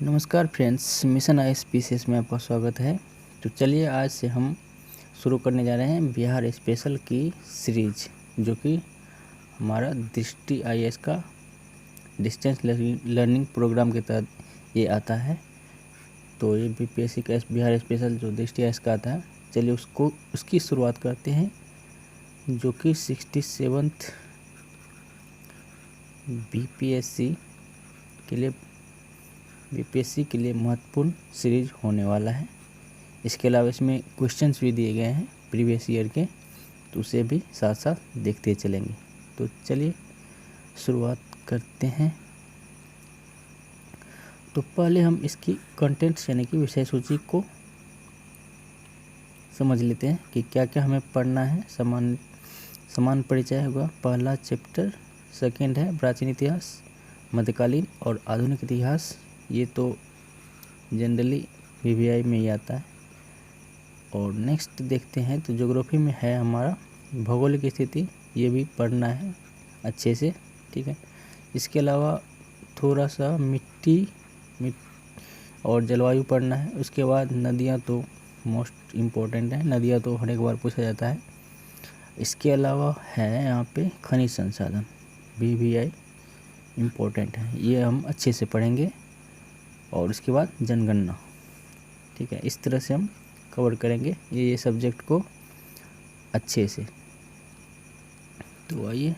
नमस्कार friends, mission आईएसपीसीएस में आपका स्वागत है। तो चलिए आज से हम शुरू करने जा रहे हैं बिहार स्पेशल की सीरीज, जो कि हमारा दृष्टि आईएएस का डिस्टेंस लर्निंग प्रोग्राम के तहत ये आता है। तो ये बीपीएससी का बिहार स्पेशल जो दृष्टि आईएएस का आता है, चलिए उसकी शुरुआत करते हैं, जो कि 67th बीपीएससी के लिए महत्वपूर्ण सीरीज होने वाला है। इसके अलावा इसमें क्वेश्चंस भी दिए गए हैं प्रीवियस ईयर के, तो उसे भी साथ साथ देखते चलेंगे। तो चलिए शुरुआत करते हैं। तो पहले हम इसकी कंटेंट्स यानी कि विषय सूची को समझ लेते हैं कि क्या क्या हमें पढ़ना है। समान परिचय होगा पहला चैप्टर, सेकंड है प्राचीन इतिहास, मध्यकालीन और आधुनिक इतिहास। ये तो जनरली वीवीआई में ही आता है। और नेक्स्ट देखते हैं तो ज्योग्राफी में है हमारा भौगोलिक स्थिति, ये भी पढ़ना है अच्छे से, ठीक है। इसके अलावा थोड़ा सा मिट्टी और जलवायु पढ़ना है। उसके बाद नदियाँ तो मोस्ट इम्पोर्टेंट है, नदियाँ तो हर एक बार पूछा जाता है। इसके अलावा है यहाँ पे खनिज संसाधन, वीवीआई इम्पोर्टेंट है, ये हम अच्छे से पढ़ेंगे। और उसके बाद जनगणना, ठीक है। इस तरह से हम कवर करेंगे ये सब्जेक्ट को अच्छे से। तो आइए,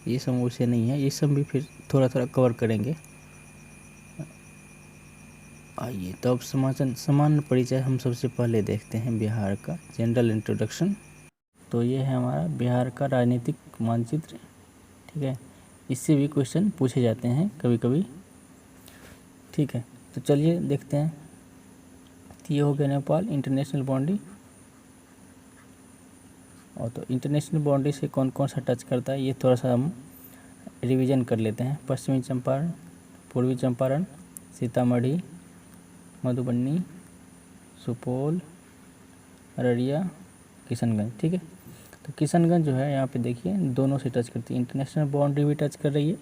ये सब वैसे नहीं है, ये सब भी फिर थोड़ा थोड़ा कवर करेंगे। आइए तो अब सामान्य परिचय हम सबसे पहले देखते हैं बिहार का जनरल इंट्रोडक्शन। तो ये है हमारा बिहार का राजनीतिक मानचित्र, ठीक है। इससे भी क्वेश्चन पूछे जाते हैं कभी कभी, ठीक है। तो चलिए देखते हैं। ये हो गया नेपाल इंटरनेशनल बाउंड्री। और तो इंटरनेशनल बाउंड्री से कौन कौन सा टच करता है, ये थोड़ा सा हम रिवीजन कर लेते हैं। पश्चिमी चंपारण, पूर्वी चंपारण, सीतामढ़ी, मधुबनी, सुपौल, अररिया, किशनगंज, ठीक है। तो किशनगंज जो है यहाँ पे देखिए दोनों से टच करती है, इंटरनेशनल बाउंड्री भी टच कर रही है।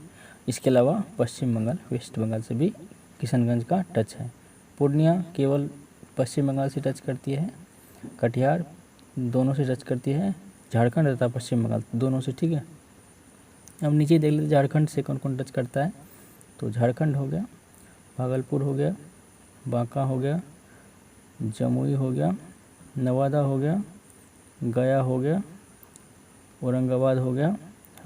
इसके अलावा पश्चिम बंगाल, वेस्ट बंगाल से भी किशनगंज का टच है। पूर्णिया केवल पश्चिम बंगाल से टच करती है, कटिहार दोनों से टच करती है, झारखंड तथा पश्चिम बंगाल दोनों से, ठीक है। अब नीचे देख लेते झारखंड से कौन कौन टच करता है। तो झारखंड हो गया, भागलपुर हो गया, बांका हो गया, जमुई हो गया, नवादा हो गया, गया हो गया, औरंगाबाद हो गया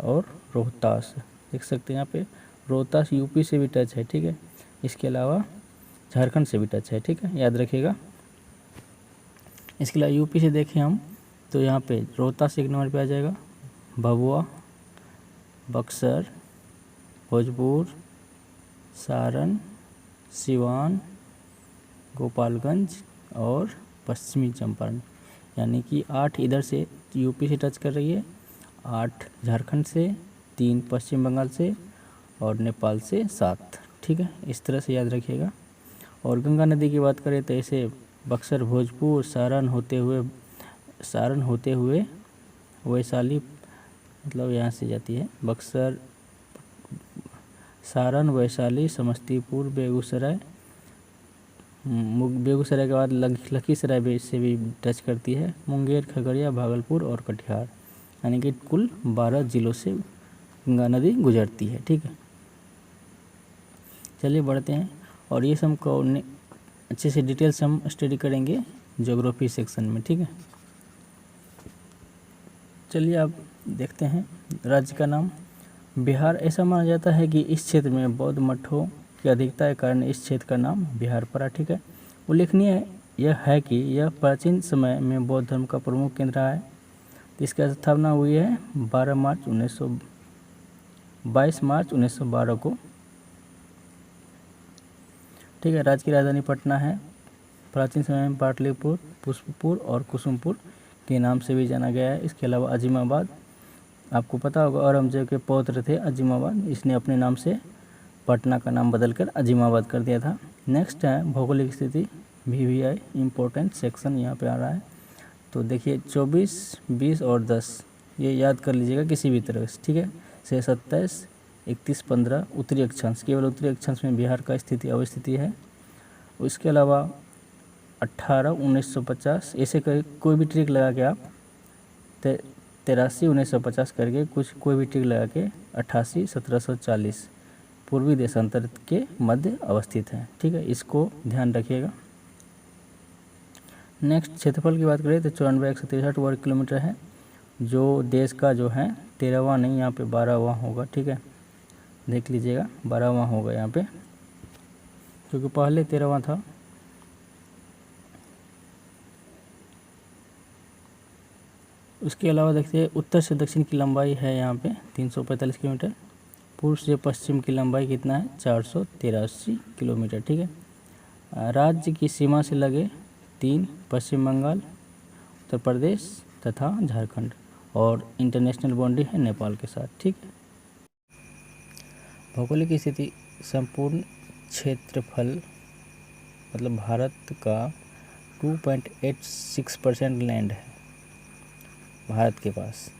और रोहतास, देख सकते हैं यहाँ पे रोहतास यूपी से भी टच है, ठीक है। इसके अलावा झारखंड से भी टच है, ठीक है, याद रखिएगा। इसके अलावा यूपी से देखें हम तो यहाँ पे रोहतास एक नंबर पे आ जाएगा, भभुआ, बक्सर, भोजपुर, सारण, सिवान, गोपालगंज और पश्चिमी चंपारण, यानी कि 8 इधर से यूपी से टच कर रही है, 8 झारखंड से, 3 पश्चिम बंगाल से और नेपाल से 7, ठीक है। इस तरह से याद रखिएगा। और गंगा नदी की बात करें तो ऐसे बक्सर, भोजपुर, सारण होते हुए वैशाली, मतलब यहाँ से जाती है बक्सर, सारण, वैशाली, समस्तीपुर, बेगूसराय के बाद लखीसराय से भी टच करती है, मुंगेर, खगड़िया, भागलपुर और कटिहार, यानी कि कुल 12 जिलों से गंगा नदी गुजरती है, ठीक है। चलिए बढ़ते हैं और ये सब को अच्छे से डिटेल से हम स्टडी करेंगे ज्योग्राफी सेक्शन में, ठीक है। चलिए अब देखते हैं। राज्य का नाम बिहार, ऐसा माना जाता है कि इस क्षेत्र में बौद्ध मठों की अधिकता के कारण इस क्षेत्र का नाम बिहार पड़ा, ठीक है। उल्लेखनीय यह है कि यह प्राचीन समय में बौद्ध धर्म का प्रमुख केंद्र रहा है। इसकी स्थापना हुई है 22 मार्च 1912 को, ठीक है। राज्य की राजधानी पटना है। प्राचीन समय में पाटलिपुत्र, पुष्पपुर और कुसुमपुर के नाम से भी जाना गया है। इसके अलावा अजीमाबाद, आपको पता होगा औरंगजेब के पौत्र थे अजीमाबाद, इसने अपने नाम से पटना का नाम बदलकर अजीमाबाद कर दिया था। नेक्स्ट है भौगोलिक स्थिति, वीवीआई इम्पोर्टेंट सेक्शन यहाँ पे आ रहा है। तो देखिए 24, 20 और 10 ये याद कर लीजिएगा किसी भी तरह से, ठीक है। से 27 31-15 उत्तरी अक्षांश, केवल उत्तरी अक्षांश में बिहार का स्थिति अवस्थिति है। उसके अलावा 18-1950 ऐसे कर कोई भी ट्रिक लगा के आप 83-1950 करके कोई भी ट्रिक लगा के 88-1740 पूर्वी देशांतर के मध्य अवस्थित है। ठीक है, इसको ध्यान रखिएगा। नेक्स्ट क्षेत्रफल की बात करें तो 94,163 वर्ग किलोमीटर है, जो देश का जो है 13वां नहीं, यहाँ पे 12वां होगा। ठीक है, देख लीजिएगा 12वां होगा यहाँ पे, क्योंकि पहले 13वां था। उसके अलावा देखिए उत्तर से दक्षिण की लंबाई है यहाँ पे 345 किलोमीटर, पूर्व से पश्चिम की लंबाई कितना है 483 किलोमीटर। ठीक है, राज्य की सीमा से लगे 3 पश्चिम बंगाल, उत्तर प्रदेश तथा झारखंड, और इंटरनेशनल बाउंड्री है नेपाल के साथ। ठीक है, भौगोलिक स्थिति संपूर्ण क्षेत्रफल मतलब भारत का 2.86% लैंड है भारत के पास।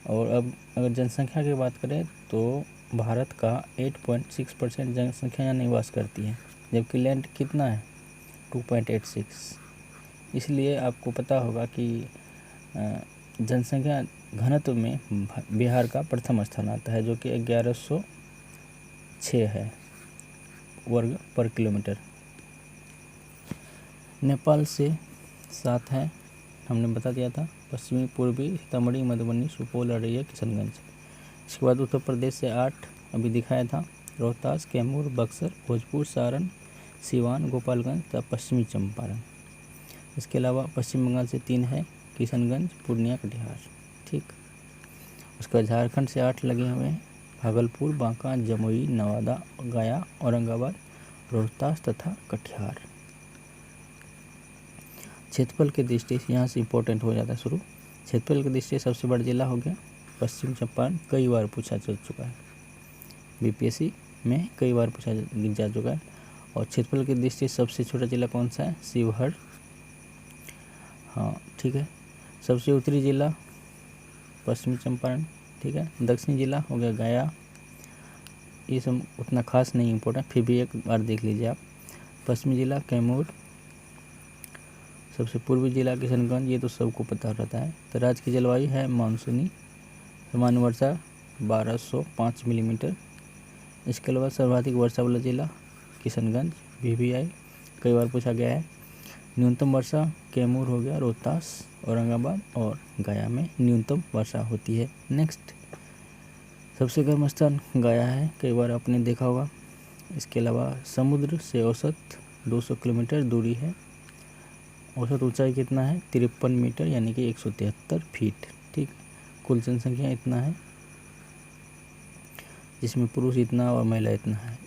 और अब अगर जनसंख्या की बात करें तो भारत का 8.6% जनसंख्या यहाँ निवास करती है, जबकि लैंड कितना है 2.86। इसलिए आपको पता होगा कि जनसंख्या घनत्व में बिहार का प्रथम स्थान आता है, जो कि 1106 है वर्ग पर किलोमीटर। नेपाल से 7 है, हमने बता दिया था, पश्चिमी पूर्वी सीतामढ़ी, मधुबनी, सुपौल, अररिया, किशनगंज। इसके बाद उत्तर प्रदेश से 8 अभी दिखाया था, रोहतास, कैमूर, बक्सर, भोजपुर, सारण, सिवान, गोपालगंज तथा पश्चिमी चंपारण। इसके अलावा पश्चिम बंगाल से 3 है, किशनगंज, पूर्णिया, कटिहार। ठीक, उसके बाद झारखंड से 8 लगे हुए हैं, भागलपुर, बांका, जमुई, नवादा, गया, औरंगाबाद, रोहतास तथा कटिहार। क्षेत्रफल की दृष्टि से यहाँ से इम्पोर्टेंट हो जाता है शुरू। क्षेत्रफल की दृष्टि से सबसे बड़ा जिला हो गया पश्चिम चंपारण, कई बार पूछा जा चुका है, बीपीएससी में कई बार पूछा जा चुका है। और क्षेत्रफल की दृष्टि से सबसे छोटा जिला कौन सा है, शिवहर। हाँ ठीक है, सबसे उत्तरी जिला पश्चिमी चंपारण। ठीक है, दक्षिणी जिला हो गया गया। ये सब उतना खास नहीं इम्पोर्टेंट, फिर भी एक बार देख लीजिए आप। पश्चिमी जिला कैमूर, सबसे पूर्वी जिला किशनगंज, ये तो सबको पता रहता है। तो राज्य की जलवायु है मानसूनी, सामान्य वर्षा 1205 मिलीमीटर। इसके अलावा सर्वाधिक वर्षा वाला जिला किशनगंज, VVI कई बार पूछा गया है। न्यूनतम वर्षा कैमूर हो गया, रोहतास, औरंगाबाद और गया में न्यूनतम वर्षा होती है। नेक्स्ट, सबसे गर्म स्थान गया है, कई बार आपने देखा होगा। इसके अलावा समुद्र से औसत 200 किलोमीटर दूरी है। औसत ऊंचाई कितना है 53 मीटर यानी कि 173 फीट। ठीक, कुल जनसंख्या इतना है, जिसमें पुरुष इतना और महिला इतना है।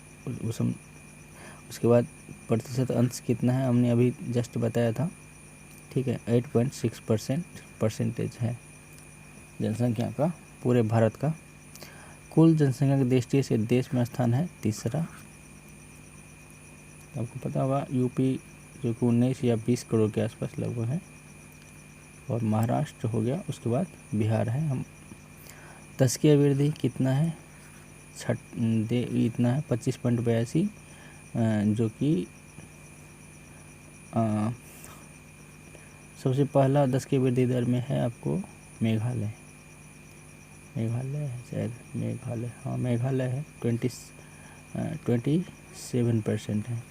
उसके बाद प्रतिशत अंश कितना है, हमने अभी जस्ट बताया था। ठीक है, 8.6% परसेंटेज है जनसंख्या का पूरे भारत का। कुल जनसंख्या की दृष्टि से देश में स्थान है तीसरा। आपको पता होगा यूपी जो कि 19 या 20 करोड़ के आसपास लगभग है, और महाराष्ट्र हो गया, उसके बाद बिहार है। हम 10 की अभिवृद्धि कितना है इतना है 25.82, जो कि सबसे पहला 10 की वृद्धि दर में है आपको मेघालय है शायद, मेघालय है 27% है।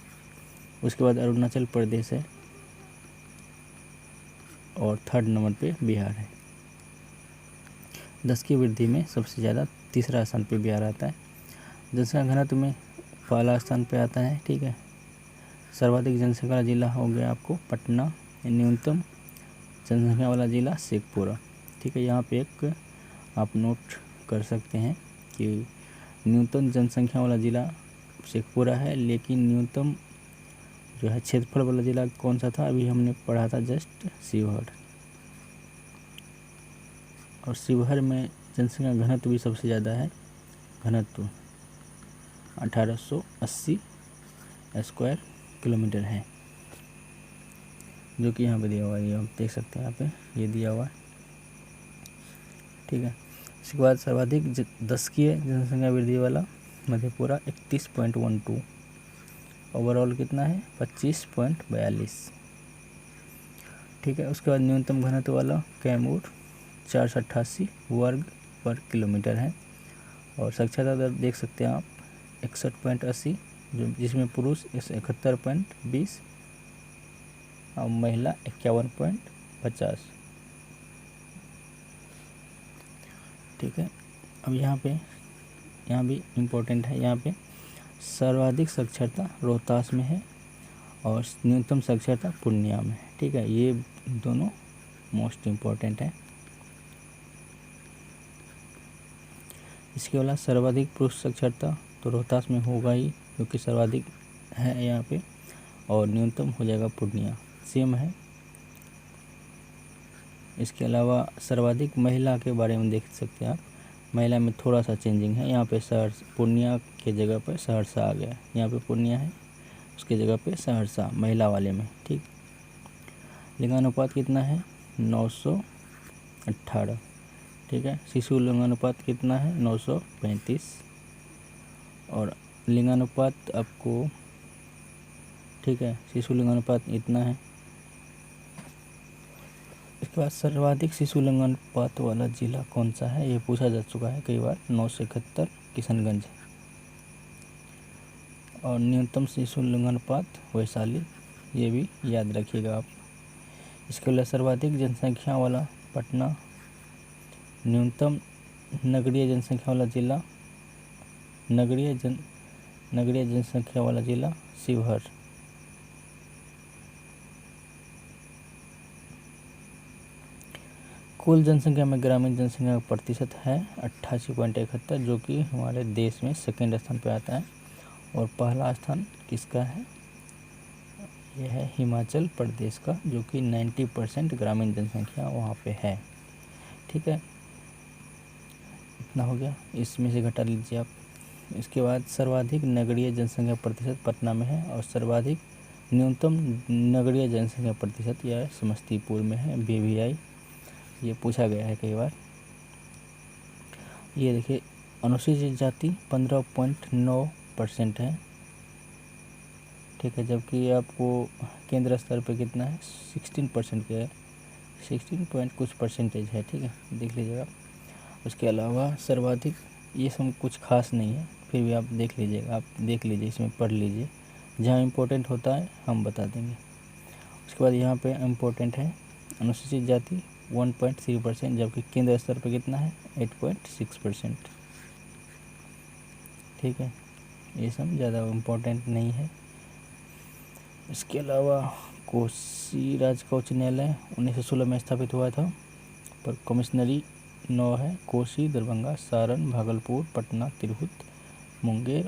उसके बाद अरुणाचल प्रदेश है, और 3rd नंबर पे बिहार है। 10 की वृद्धि में सबसे ज़्यादा तीसरा स्थान पे बिहार आता है। जनसंख्या घनत्व में पहला स्थान पे आता है। ठीक है, सर्वाधिक जनसंख्या वाला जिला हो गया आपको पटना, न्यूनतम जनसंख्या वाला जिला शेखपुरा। ठीक है, यहाँ पे एक आप नोट कर सकते हैं कि न्यूनतम जनसंख्या वाला जिला शेखपुरा है, लेकिन न्यूनतम जो है क्षेत्रफल वाला जिला कौन सा था, अभी हमने पढ़ा था जस्ट शिवहर। और शिवहर में जनसंख्या घनत्व भी सबसे ज़्यादा है, घनत्व 1880 स्क्वायर किलोमीटर है, जो कि यहाँ पे दिया हुआ है, ये आप देख सकते हैं यहाँ पे ये दिया हुआ है। ठीक है, इसके बाद सर्वाधिक दशकीय जनसंख्या वृद्धि वाला मधेपुरा 31.12, ओवरऑल कितना है 25.42। ठीक है। उसके बाद न्यूनतम घनत्व वाला कैमूर 488 वर्ग पर किलोमीटर है। और साक्षरता दर देख सकते हैं आप 61.80, जो जिसमें पुरुष 71.20 और महिला 51.50। ठीक है। अब यहाँ भी इम्पोर्टेंट है, यहाँ पे सर्वाधिक साक्षरता रोहतास में है और न्यूनतम साक्षरता पूर्णिया में है। ठीक है, ये दोनों मोस्ट इम्पोर्टेंट है। इसके अलावा सर्वाधिक पुरुष साक्षरता तो रोहतास में होगा ही, क्योंकि सर्वाधिक है यहाँ पे, और न्यूनतम हो जाएगा पूर्णिया, सेम है। इसके अलावा सर्वाधिक महिला के बारे में देख सकते हैं आप, महिला में थोड़ा सा चेंजिंग है। यहाँ पे पूर्णिया के जगह पर सहरसा आ गया, यहाँ पे पूर्णिया है, उसके जगह पे सहरसा महिला वाले में। ठीक, लिंगानुपात कितना है 918। ठीक है। शिशु लिंगानुपात कितना है 935। और लिंगानुपात आपको, ठीक है, शिशु लिंगानुपात इतना है। इसके बाद सर्वाधिक शिशु लिंगानुपात वाला जिला कौन सा है, ये पूछा जा चुका है कई बार, 971 किशनगंज। और न्यूनतम शिशु लिंगानुपात वैशाली, ये भी याद रखिएगा आप। इसके अलावा सर्वाधिक जनसंख्या वाला पटना, न्यूनतम नगरीय जनसंख्या वाला जिला, नगरीय जनसंख्या वाला जिला शिवहर। कुल जनसंख्या में ग्रामीण जनसंख्या का प्रतिशत है 88.71, जो कि हमारे देश में सेकेंड स्थान पे आता है। और पहला स्थान किसका है, यह है हिमाचल प्रदेश का, जो कि 90% ग्रामीण जनसंख्या वहाँ पे है। ठीक है, इतना हो गया, इसमें से घटा लीजिए आप। इसके बाद सर्वाधिक नगरीय जनसंख्या प्रतिशत पटना में है, और सर्वाधिक न्यूनतम नगरीय जनसंख्या प्रतिशत यह समस्तीपुर में है, BVI। ये पूछा गया है कई बार। ये देखिए, अनुसूचित जाति 15.9% है। ठीक है, जबकि आपको केंद्र स्तर पे कितना है 16% का है, 16 पॉइंट कुछ परसेंटेज है। ठीक है, देख लीजिएगा। उसके अलावा सर्वाधिक, ये सब कुछ खास नहीं है, फिर भी आप देख लीजिएगा, आप देख लीजिए, इसमें पढ़ लीजिए, जहाँ इम्पोर्टेंट होता है हम बता देंगे। उसके बाद यहाँ पे इम्पोर्टेंट है अनुसूचित जाति 1.3%, जबकि केंद्र स्तर पर कितना है 8.6%। ठीक है, ये सब ज़्यादा इम्पोर्टेंट नहीं है। इसके अलावा कोसी राज्य का उच्च न्यायालय 1916 में स्थापित हुआ था, पर कमिश्नरी 9 है, कोसी, दरभंगा, सारण, भागलपुर, पटना, तिरहुत, मुंगेर,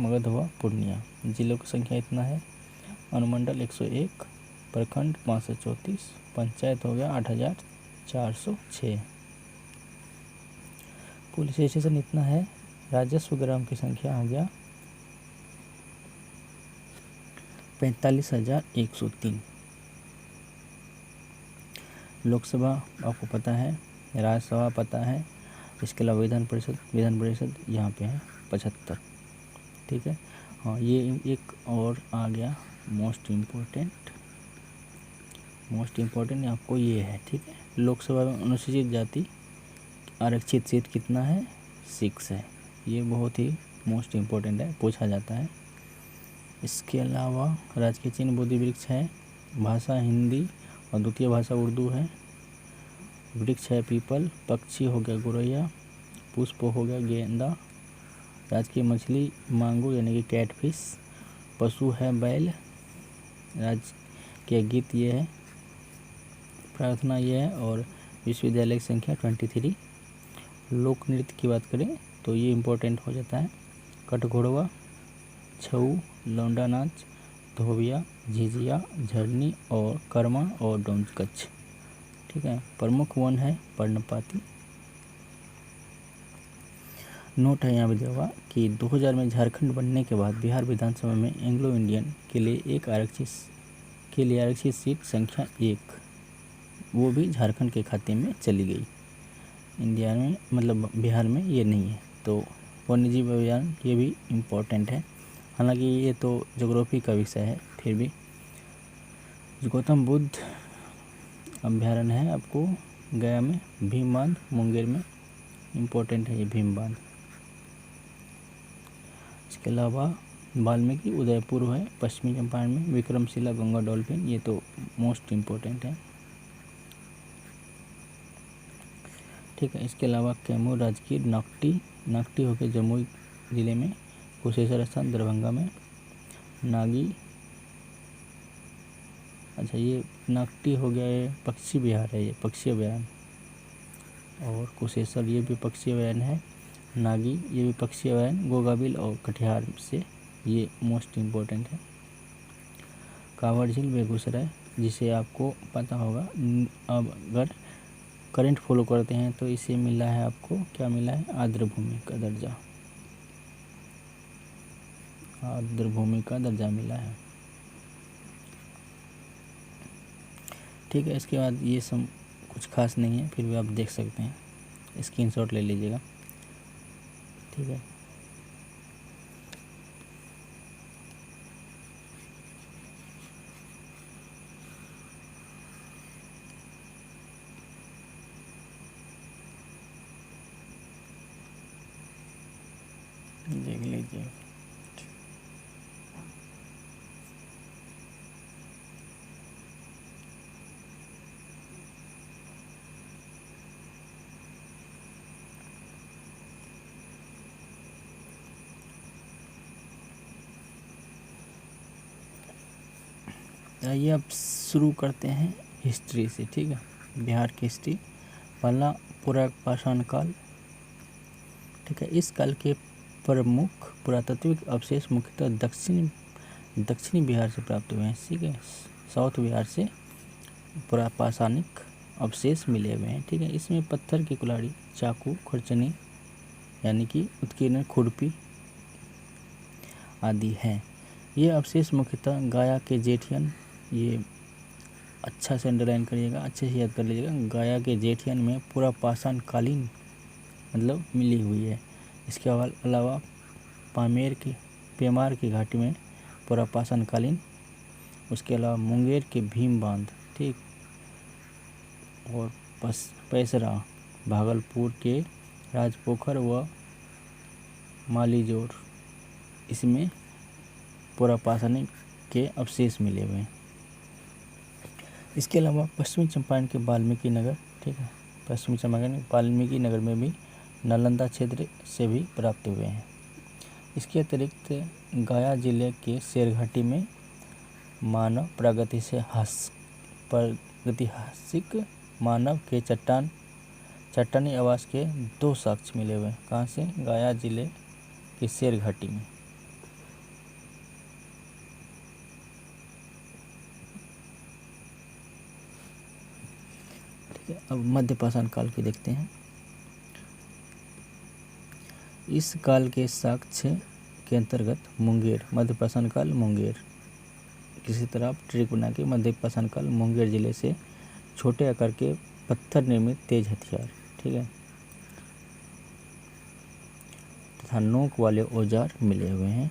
मगध व पूर्णिया। जिलों की संख्या इतना है, अनुमंडल 101, प्रखंड 534, पंचायत हो गया 8406। पुलिस स्टेशन इतना है, राजस्व ग्राम की संख्या हो गया 45,103। लोकसभा आपको पता है, राज्यसभा पता है। इसके अलावा विधान परिषद यहाँ पे है 75। ठीक है, हाँ, ये एक और आ गया मोस्ट इम्पोर्टेंट आपको ये है। ठीक है, लोकसभा में अनुसूचित जाति आरक्षित सीट कितना है 6 है, ये बहुत ही मोस्ट इम्पोर्टेंट है, पूछा जाता है। इसके अलावा राजकीय चिन्ह बोधि वृक्ष है, भाषा हिंदी और द्वितीय भाषा उर्दू है। वृक्ष है पीपल, पक्षी हो गया गोरैया, पुष्प हो गया गेंदा, राजकीय मछली मांगूर यानी कि कैटफिश, पशु है बैल, राजकीय गीत ये है, प्रार्थना ये है, और विश्वविद्यालय की संख्या 23। लोक नृत्य की बात करें तो ये इम्पोर्टेंट हो जाता है, कटघोड़वा, छऊ, लौंडा नाच, धोबिया, झिझिया, झरनी और कर्मा और डोमकच। ठीक है, प्रमुख वन है पर्णपाती। नोट है यहाँ भी दिया हुआ कि 2000 में झारखंड बनने के बाद बिहार विधानसभा में एंग्लो इंडियन के लिए आरक्षित सीट संख्या 1 वो भी झारखंड के खाते में चली गई। इंडिया में मतलब बिहार में ये नहीं है। तो वन्यजीव अभयारण्य ये भी इम्पोर्टेंट है, हालांकि ये तो ज्योग्राफी का विषय है। फिर भी गौतम बुद्ध अभयारण्य है आपको गया में, भीम बांध मुंगेर में इम्पोर्टेंट है ये भीम बांध। इसके अलावा वाल्मीकि उदयपुर है पश्चिमी चंपारण में, विक्रमशिला गंगा डॉल्फिन ये तो मोस्ट इम्पोर्टेंट है, ठीक है। इसके अलावा कैमूर, राजगीर, नागटी हो गया जमुई जिले में, कुशेश्वर स्थान दरभंगा में, नागी, अच्छा ये नागटी हो गया ये पक्षी विहार है, ये पक्षी अभयारण्य, और कुशेश्वर ये भी पक्षी अभयारण्य है, नागी ये भी पक्षी अभयारण्य, गोगाबिल और कटिहार से ये मोस्ट इम्पोर्टेंट है। कांवड़ झील बेगूसराय, जिसे आपको पता होगा, अब अगर करंट फॉलो करते हैं तो इसे मिला है आपको, क्या मिला है, आर्द्र भूमि का दर्जा, आर्द्र भूमि का दर्जा मिला है, ठीक है। इसके बाद ये सब कुछ खास नहीं है, फिर भी आप देख सकते हैं, स्क्रीनशॉट ले लीजिएगा, ठीक है। देख लीजिए, आइए अब शुरू करते हैं हिस्ट्री से, ठीक है। बिहार की हिस्ट्री, पहला पुरापाषाण काल, ठीक है। इस काल के प्रमुख पुरातात्विक अवशेष मुख्यतः दक्षिणी बिहार से प्राप्त हुए हैं, ठीक है। साउथ बिहार से पुरापाषाणिक अवशेष मिले हुए हैं, ठीक है। इसमें पत्थर की कुल्हाड़ी, चाकू, खुरचनी यानी कि उत्कीर्ण, खुरपी आदि हैं। ये अवशेष मुख्यतः गाया के जेठियन, ये अच्छा से अंडरलाइन करिएगा, अच्छे से याद कर लीजिएगा, गाया के जेठियन में पुरापाषाण कालीन मतलब मिली हुई है। इसके अलावा पेमार की घाटी में पुरापाषाण कालीन, उसके अलावा मुंगेर के भीम बांध, ठीक, और पैसरा, भागलपुर के राजपोखर व मालीजोर, इसमें पुरापाषाणिक के अवशेष मिले हुए हैं। इसके अलावा पश्चिमी चंपारण के वाल्मीकि नगर, ठीक है, पश्चिमी चंपारण वाल्मीकि नगर में भी नालंदा क्षेत्र से भी प्राप्त हुए हैं। इसके अतिरिक्त गया जिले के शेरघाटी में मानव प्रागैतिहासिक मानव के चट्टानी आवास के 2 साक्ष्य मिले हुए हैं। कहाँ से, गया जिले के शेरघाटी में, ठीक है। अब मध्यपाषाण काल की देखते हैं। इस काल के साक्ष्य के अंतर्गत मुंगेर, मध्यपाषाण काल मुंगेर, किसी तरह आप ट्रिक बना के मध्यपाषाण काल मुंगेर जिले से छोटे आकार के पत्थर निर्मित तेज हथियार, ठीक है, तथा नोक वाले औजार मिले हुए हैं।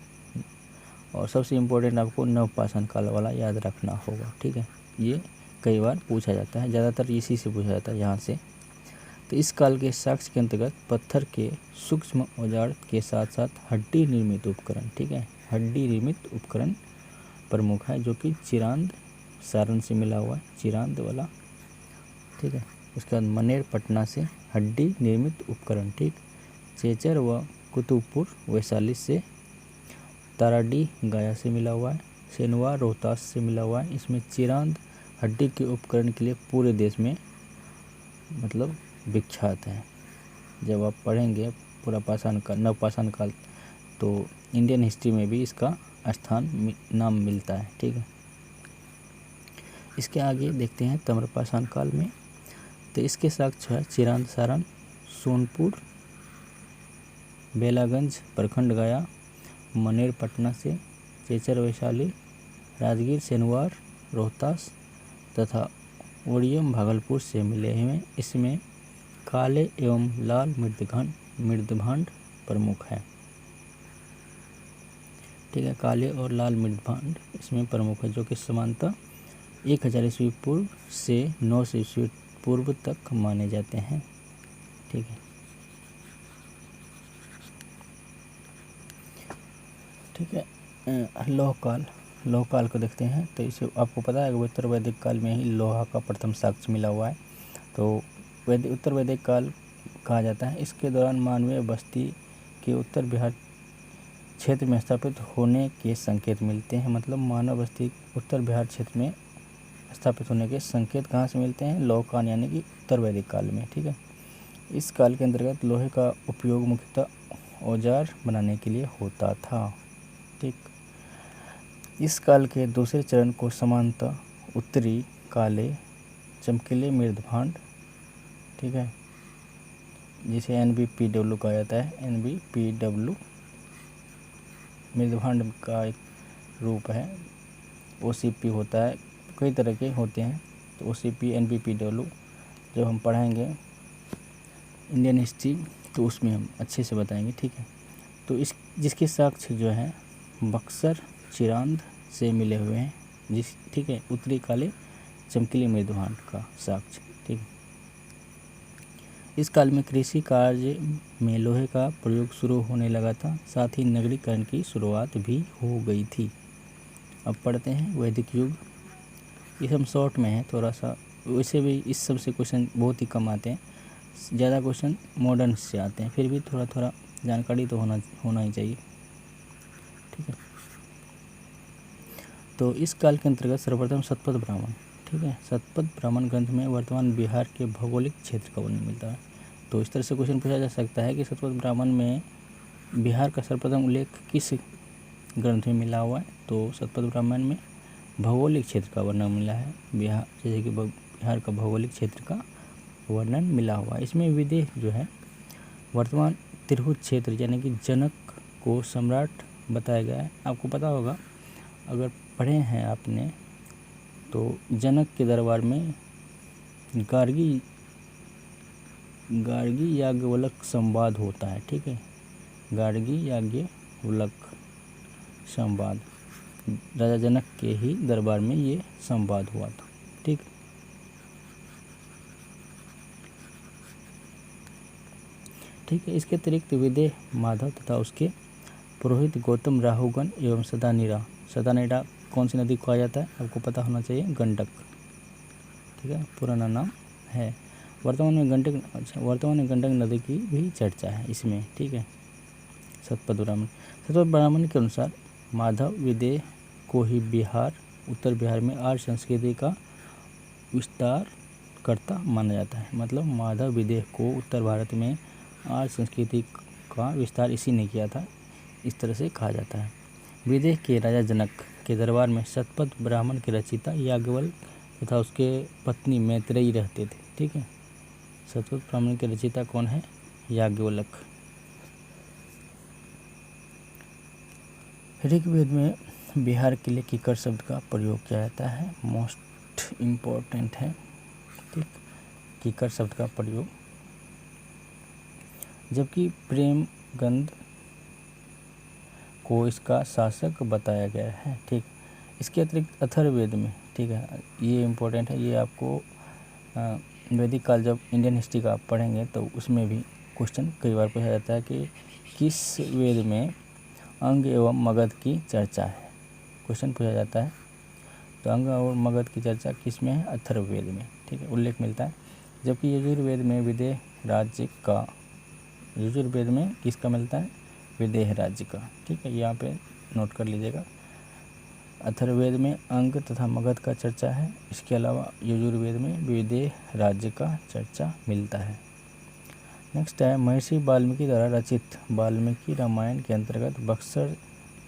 और सबसे इम्पोर्टेंट आपको नवपाषाण काल वाला याद रखना होगा, ठीक है। ये कई बार पूछा जाता है, ज़्यादातर इसी से पूछा जाता है यहाँ से। तो इस काल के साक्ष्य के अंतर्गत पत्थर के सूक्ष्म औजार के साथ साथ हड्डी निर्मित उपकरण, ठीक है, हड्डी निर्मित उपकरण प्रमुख है, जो कि चिरांद सारण से मिला हुआ है, चिरांद वाला, ठीक है। उसके बाद मनेर पटना से हड्डी निर्मित उपकरण, ठीक, चेचर व कुतुबपुर वैशाली से, ताराडी गया से मिला हुआ है, सेनवा रोहतास से मिला हुआ है। इसमें चिरांद हड्डी के उपकरण के लिए पूरे देश में मतलब विख्यात है। जब आप पढ़ेंगे पुरापाषाण काल, नवपाषाण काल, तो इंडियन हिस्ट्री में भी इसका स्थान नाम मिलता है, ठीक है। इसके आगे देखते हैं ताम्रपाषाण काल में। तो इसके साक्ष्य है चिरांद सारण, सोनपुर, बेलागंज प्रखंड गया, मनेर पटना से, चेचर वैशाली, राजगीर सेनवार रोहतास तथा ओडियम भागलपुर से मिले हुए। इसमें काले एवं लाल मृदभांड प्रमुख है। ठीक है, काले और लाल मृदभांड इसमें प्रमुख है, जो कि समानतः 1000 ईस्वी पूर्व से 900 ईस्वी पूर्व तक माने जाते हैं। ठीक है, ठीक है। लौह काल को देखते हैं। तो इसे आपको पता है कि उत्तर वैदिक काल में ही लोहा का प्रथम साक्ष्य मिला हुआ है। तो उत्तर वैदिक काल कहा जाता है। इसके दौरान मानवीय बस्ती के उत्तर बिहार क्षेत्र में स्थापित होने के संकेत मिलते हैं। मतलब मानव बस्ती उत्तर बिहार क्षेत्र में स्थापित होने के संकेत कहाँ से मिलते हैं? लौह काल यानी कि उत्तर वैदिक काल में। ठीक है, इस काल के अंतर्गत लोहे का उपयोग मुख्यतः औजार बनाने के लिए होता था। ठीक, इस काल के दूसरे चरण को समानतः उत्तरी काले चमकीले मृदभांड, ठीक है, जिसे NBPW कहा जाता है। NBPW मृदभांड का एक रूप है। OCP होता है, कई तरह के होते हैं। तो OCP NBPW जब हम पढ़ाएंगे इंडियन हिस्ट्री तो उसमें हम अच्छे से बताएंगे। ठीक है, तो इस जिसके साक्ष्य जो है बक्सर चिरांद से मिले हुए हैं। ठीक है, उत्तरी काले चमकीले मृदभांड का साक्ष्य। ठीक है, इस काल में कृषि कार्य में लोहे का प्रयोग शुरू होने लगा था। साथ ही नगरीकरण की शुरुआत भी हो गई थी। अब पढ़ते हैं वैदिक युग। ये हम शॉर्ट में है थोड़ा सा, वैसे भी इस सब से क्वेश्चन बहुत ही कम आते हैं। ज़्यादा क्वेश्चन मॉडर्न से आते हैं, फिर भी थोड़ा थोड़ा जानकारी तो होना ही चाहिए। ठीक है, तो इस काल के अंतर्गत सर्वप्रथम शतपथ ब्राह्मण, ठीक है, शतपथ ब्राह्मण ग्रंथ में वर्तमान बिहार के भौगोलिक क्षेत्र का वर्णन मिलता है। तो इस तरह से क्वेश्चन पूछा जा सकता है कि शतपथ ब्राह्मण में बिहार का सर्वप्रथम उल्लेख किस ग्रंथ में मिला हुआ है? तो शतपथ ब्राह्मण में भौगोलिक क्षेत्र का वर्णन मिला है। बिहार, जैसे कि बिहार का भौगोलिक क्षेत्र का वर्णन मिला हुआ है। इसमें विदेह जो है वर्तमान तिरहुत क्षेत्र यानी कि जनक को सम्राट बताया गया है। आपको पता होगा, अगर पढ़े हैं आपने, तो जनक के दरबार में गार्गी याज्ञवल्क संवाद होता है। ठीक है, गार्गी याज्ञवल्क संवाद, राजा जनक के ही दरबार में ये संवाद हुआ था। ठीक, ठीक है। इसके अतिरिक्त विदेह माधव तथा उसके पुरोहित गौतम राहुगण एवं सदानीरा कौन सी नदी को कहा जाता है? आपको पता होना चाहिए, गंडक। ठीक है, पुराना नाम है। वर्तमान में गंडक नदी की भी चर्चा है इसमें। ठीक है, शतपथ ब्राह्मण के अनुसार माधव विदेह को ही उत्तर बिहार में आर्य संस्कृति का विस्तार करता माना जाता है। मतलब माधव विदेह को उत्तर भारत में आर्य संस्कृति का विस्तार इसी ने किया था, इस तरह से कहा जाता है। विदेह के राजा जनक के दरबार में शतपथ ब्राह्मण के रचयिता याज्ञवल्क तथा उसके पत्नी मैत्रेयी रहते थे। ठीक है, शतपथ ब्राह्मण के रचयिता कौन है? याज्ञवल्क। ऋग्वेद में बिहार के लिए कीकर शब्द का प्रयोग किया जाता है, मोस्ट इम्पोर्टेंट है। ठीक, कीकर शब्द का प्रयोग, जबकि प्रेमगंध को इसका शासक बताया गया है। ठीक, इसके अतिरिक्त अथर्ववेद में, ठीक है, ये इम्पोर्टेंट है, ये आपको वैदिक काल जब इंडियन हिस्ट्री का आप पढ़ेंगे तो उसमें भी क्वेश्चन कई बार पूछा जाता है कि किस वेद में अंग एवं मगध की चर्चा है? क्वेश्चन पूछा जाता है। तो अंग और मगध की चर्चा किस में है? अथर्ववेद में। ठीक है, उल्लेख मिलता है। जबकि यजुर्वेद में विदेह राज्य का, यजुर्वेद में किसका मिलता है? विदेह राज्य का। ठीक है, यहाँ पे नोट कर लीजिएगा। अथर्ववेद में अंग तथा मगध का चर्चा है। इसके अलावा यजुर्वेद में विदेह राज्य का चर्चा मिलता है। नेक्स्ट है महर्षि वाल्मीकि द्वारा रचित वाल्मीकि रामायण के अंतर्गत बक्सर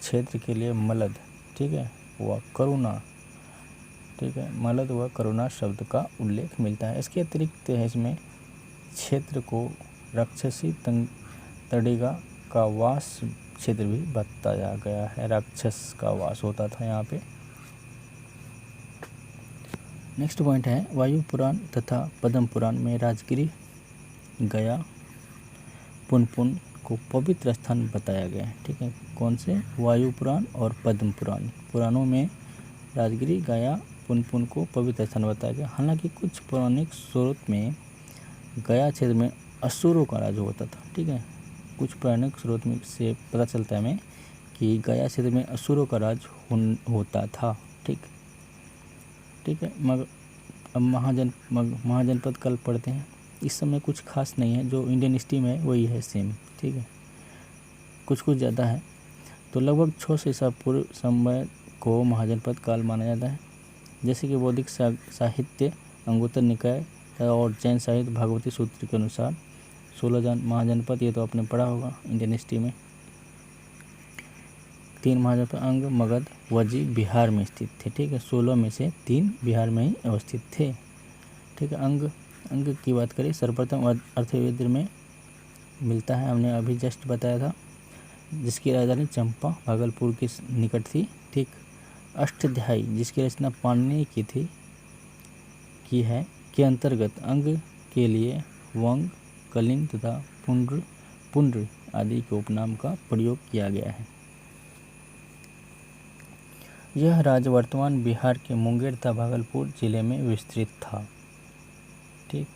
क्षेत्र के लिए मलद, ठीक है, व करुणा, ठीक है, मलद व करुणा शब्द का उल्लेख मिलता है। इसके अतिरिक्त है इसमें क्षेत्र को राक्षसी तड़िगा का वास क्षेत्र भी बताया गया है। राक्षस का वास होता था यहाँ पे। नेक्स्ट पॉइंट है वायु पुराण तथा पद्म पुराण में राजगिरी गया, पुनपुन को पवित्र स्थान बताया गया है। ठीक है, कौन से? वायु पुराण और पद्म पुराण पुराणों में राजगिरी, गया, पुनपुन को पवित्र स्थान बताया गया। हालांकि कुछ पौराणिक स्रोत में गया क्षेत्र में असुरों का राज होता था। ठीक है, कुछ पौराणिक स्रोत में से पता चलता है हमें कि गया क्षेत्र में असुरों का राज होता था। ठीक है, मगर अब महाजनपद कल पढ़ते हैं। इस समय कुछ खास नहीं है, जो इंडियन हिस्ट्री में वही है सेम। ठीक है, कुछ ज़्यादा है। तो लगभग 600 ईसा पूर्व समय को महाजनपद काल माना जाता है। जैसे कि बौद्धिक साहित्य अंगुत्तर निकाय और जैन साहित्य भागवती सूत्र के अनुसार 16 महाजनपद, ये तो आपने पढ़ा होगा इंडियन हिस्ट्री में। 3 महाजनपद अंग, मगध, वज्जी बिहार में स्थित थे। ठीक है, 16 में से 3 बिहार में ही अवस्थित थे। ठीक है, अंग की बात करें, सर्वप्रथम अर्थवेद में मिलता है, हमने अभी जस्ट बताया था, जिसकी राजधानी चंपा भागलपुर के निकट थी। ठीक, अष्टाध्यायी जिसकी रचना पाणिनि की है के अंतर्गत अंग के लिए वंग, कलिंग तथा पुंड्र आदि के उपनाम का प्रयोग किया गया है। यह राज्य वर्तमान बिहार के मुंगेर तथा भागलपुर जिले में विस्तृत था। ठीक,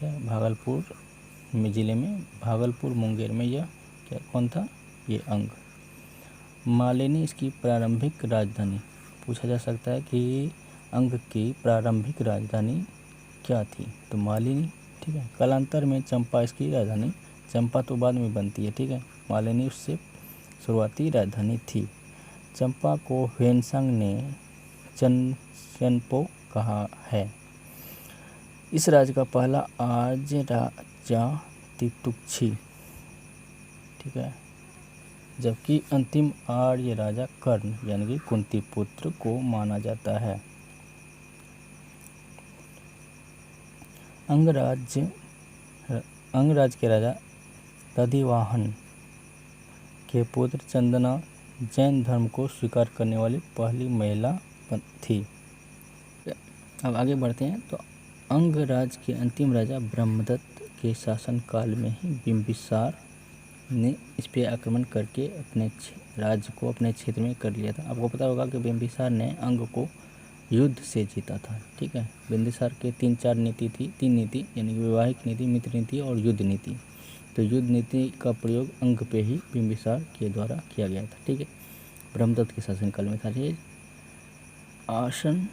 भागलपुर जिले में भागलपुर मुंगेर में यह कौन था? ये अंग। मालिनी इसकी प्रारंभिक राजधानी। पूछा जा सकता है कि अंग की प्रारंभिक राजधानी क्या थी? तो मालिनी। ठीक है, कालांतर में चंपा इसकी राजधानी, चंपा तो बाद में बनती है। ठीक है, मालिनी उससे शुरुआती राजधानी थी। चंपा को ह्वेनसांग ने चनपो कहा है। इस राज्य का पहला आज राजा तितुक्षी। ठीक है, जबकि अंतिम आर्य राजा कर्ण यानी कि कुंती पुत्र को माना जाता है। अंगराज के राजा दधिवाहन के पुत्र चंदना जैन धर्म को स्वीकार करने वाली पहली महिला थी। अब आगे बढ़ते हैं। तो अंगराज के अंतिम राजा ब्रह्मदत्त के शासन काल में ही बिंबिसार ने इस पर आक्रमण करके अपने राज्य को अपने क्षेत्र में कर लिया था। आपको पता होगा कि बिंबिसार ने अंग को युद्ध से जीता था। ठीक है, बिंबिसार के 3 नीति यानी कि वैवाहिक नीति, मित्र नीति और युद्ध नीति। तो युद्ध नीति का प्रयोग अंग पे ही बिंबिसार के द्वारा किया गया था। ठीक है, ब्रह्मदत्त के शासनकाल में था। ये आसन,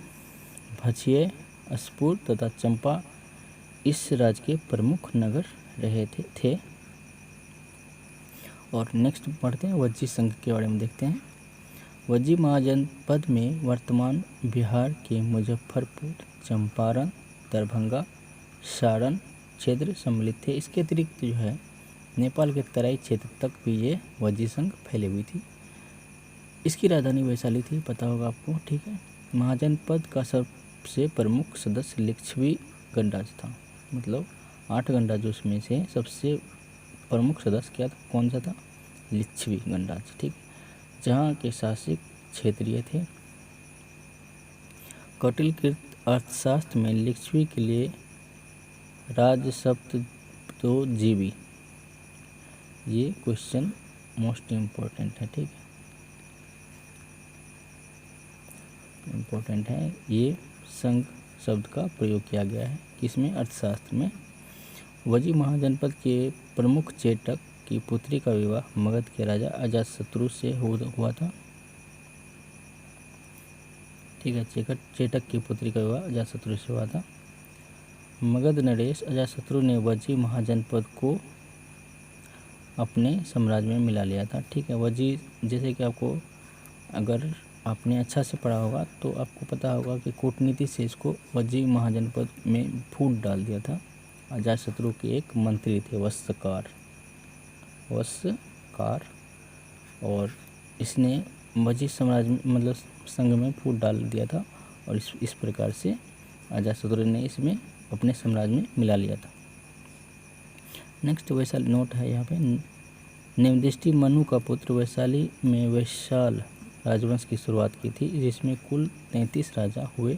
भचिय, अस्पुर तथा चंपा इस राज्य के प्रमुख नगर रहे थे। और नेक्स्ट पढ़ते हैं, वज्जी संघ के बारे में देखते हैं। वज्जी महाजनपद में वर्तमान बिहार के मुजफ्फरपुर, चंपारण, दरभंगा, सारण क्षेत्र सम्मिलित थे। इसके अतिरिक्त जो है नेपाल के तराई क्षेत्र तक भी ये वज्जी संघ फैली हुई थी। इसकी राजधानी वैशाली थी, पता होगा आपको। ठीक है, महाजनपद का सबसे प्रमुख सदस्य लिच्छवी गणराज था। मतलब 8 गणराज्यों में से सबसे प्रमुख सदस्य क्या था? कौन सा था? लिच्छवी गणराज। ठीक, जहाँ के शासक क्षेत्रीय थे। कौटिल्यकृत अर्थशास्त्र में लिच्छवी के लिए राजसप्तजीवी, ये क्वेश्चन मोस्ट इम्पोर्टेंट है। ठीक है, इम्पोर्टेंट है। ये संघ शब्द का प्रयोग किया गया है किसमें? अर्थशास्त्र में। वज्जी महाजनपद के प्रमुख चेटक की पुत्री का विवाह मगध के राजा अजातशत्रु से हुआ था। ठीक है, चेटक की पुत्री का विवाह अजातशत्रु से हुआ था। मगध नरेश अजातशत्रु ने वज्जी महाजनपद को अपने साम्राज्य में मिला लिया था। ठीक है, वज्जी जैसे कि आपको, अगर आपने अच्छा से पढ़ा होगा तो आपको पता होगा कि कूटनीति से इसको वज्जी महाजनपद में फूट डाल दिया था। अजातशत्रु के एक मंत्री थे वस्त्रकार, और इसने वज्जी साम्राज्य में मतलब संघ में फूट डाल दिया था और इस प्रकार से अजातशत्रु ने इसमें अपने साम्राज्य में मिला लिया था। नेक्स्ट वैशाली नोट है यहाँ पे। नेमदृष्टि मनु का पुत्र वैशाली में वैशाल राजवंश की शुरुआत की थी, जिसमें कुल 33 राजा हुए।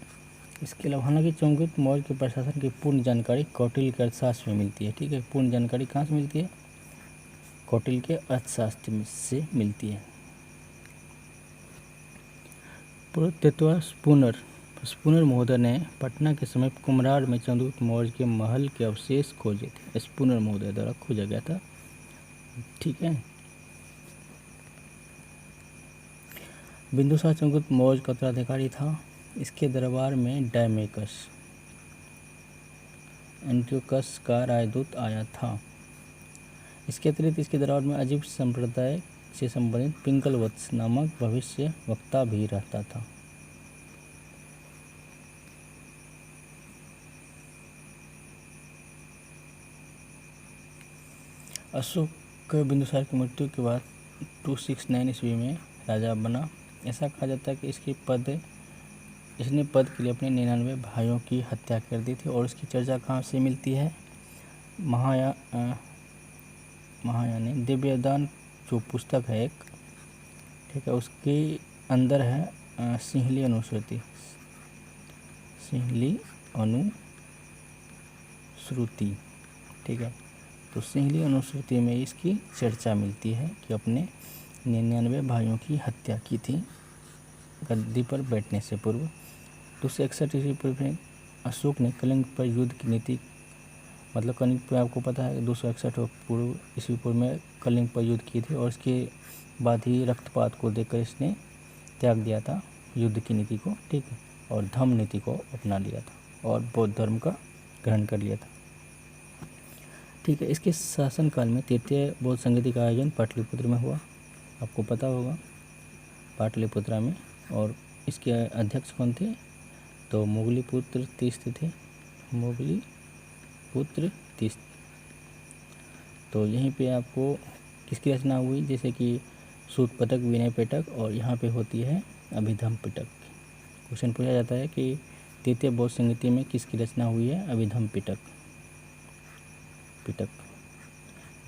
इसके अलावा हालांकि चंद्रगुप्त मौर्य के प्रशासन की पूर्ण जानकारी कौटिल्य के अर्थशास्त्र में मिलती है। ठीक है, पूर्ण जानकारी कहाँ से मिलती है? कौटिल्य के अर्थशास्त्र से मिलती है। पुरातत्व स्पूनर महोदय ने पटना के समीप कुम्हरार में चंद्रगुप्त मौर्य के महल के अवशेष खोजे थे। स्पूनर महोदय द्वारा खोजा गया था। ठीक है, बिंदुसार चंद्रगुप्त मौर्य का उत्तराधिकारी था। इसके दरबार में डायमेकस एंटियोकस का राजदूत आया था। इसके अतिरिक्त इसके दरबार में अजीब संप्रदाय से संबंधित पिंगलवत्स नामक भविष्य वक्ता भी रहता था। अशोक बिंदुसार की मृत्यु के बाद 269 ईस्वी में राजा बना। ऐसा कहा जाता है कि इसने पद के लिए अपने 99 भाइयों की हत्या कर दी थी। और इसकी चर्चा कहाँ से मिलती है? महायानी दिव्यदान जो पुस्तक है एक, ठीक है, उसके अंदर है सिंहली अनुश्रुति। ठीक है, तो सिंहली अनुश्रुति में इसकी चर्चा मिलती है कि अपने 99 भाइयों की हत्या की थी गद्दी पर बैठने से पूर्व। 261 ईस्वी पूर्व में अशोक ने कलिंग पर युद्ध की नीति, मतलब कलिंग पर आपको पता है 261 पूर्व ईस्वी पूर्व में कलिंग पर युद्ध की थी। और इसके बाद ही रक्तपात को देखकर इसने त्याग दिया था युद्ध की नीति को। ठीक है, और धम्म नीति को अपना लिया था और बौद्ध धर्म का ग्रहण कर लिया था। ठीक है, इसके शासनकाल में तृतीय बौद्ध संगति का आयोजन पाटलिपुत्र में हुआ, आपको पता होगा, पाटलिपुत्रा में। और इसके अध्यक्ष कौन थे? तो मोगलीपुत्र तीस्त थे। मोगलीपुत्र तीस्त। तो यहीं पे आपको किसकी रचना हुई? जैसे कि सूत पिटक, विनय पिटक, और यहाँ पे होती है अभिधम्म पिटक। क्वेश्चन पूछा जाता है कि तृतीय बौद्ध संगति में किसकी रचना हुई है? अभिधम्म पिटक,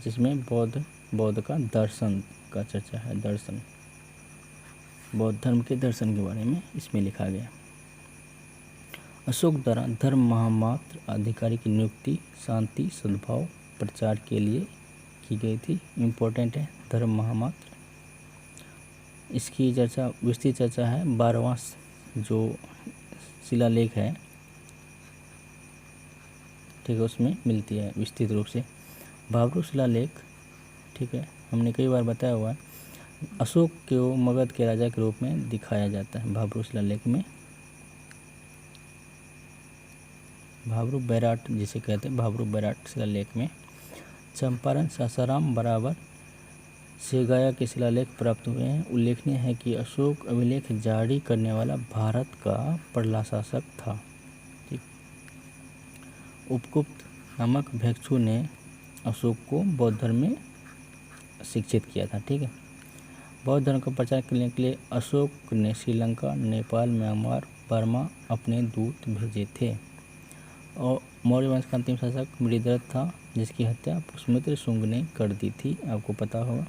जिसमें बौद्ध का दर्शन का चर्चा है। दर्शन, बौद्ध धर्म के दर्शन के बारे में इसमें लिखा गया। अशोक द्वारा धर्म महामात्र अधिकारी की नियुक्ति शांति सद्भाव प्रचार के लिए की गई थी। इम्पोर्टेंट है धर्म महामात्र। इसकी चर्चा, विस्तृत चर्चा है 12वां जो शिलालेख है, ठीक है, उसमें मिलती है विस्तृत रूप से। भाब्रू शिलालेख, ठीक है, हमने कई बार बताया हुआ है। अशोक को मगध के राजा के रूप में दिखाया जाता है भाब्रू शिलालेख में। भाब्रू बैराट जिसे कहते हैं, भाब्रू बैराट शिलालेख में चंपारण, सासाराम बराबर सेगाया के शिलालेख प्राप्त हुए हैं। उल्लेखनीय है कि अशोक अभिलेख जारी करने वाला भारत का पहला शासक था। ठीक, उपगुप्त नामक भिक्षु ने अशोक को बौद्ध धर्म में शिक्षित किया था। ठीक है, बौद्ध धर्म का प्रचार करने के लिए अशोक ने श्रीलंका, नेपाल, म्यांमार, बर्मा अपने दूत भेजे थे। और मौर्य वंश का अंतिम शासक मृगरथ था, जिसकी हत्या पुष्यमित्र शुंग ने कर दी थी, आपको पता होगा।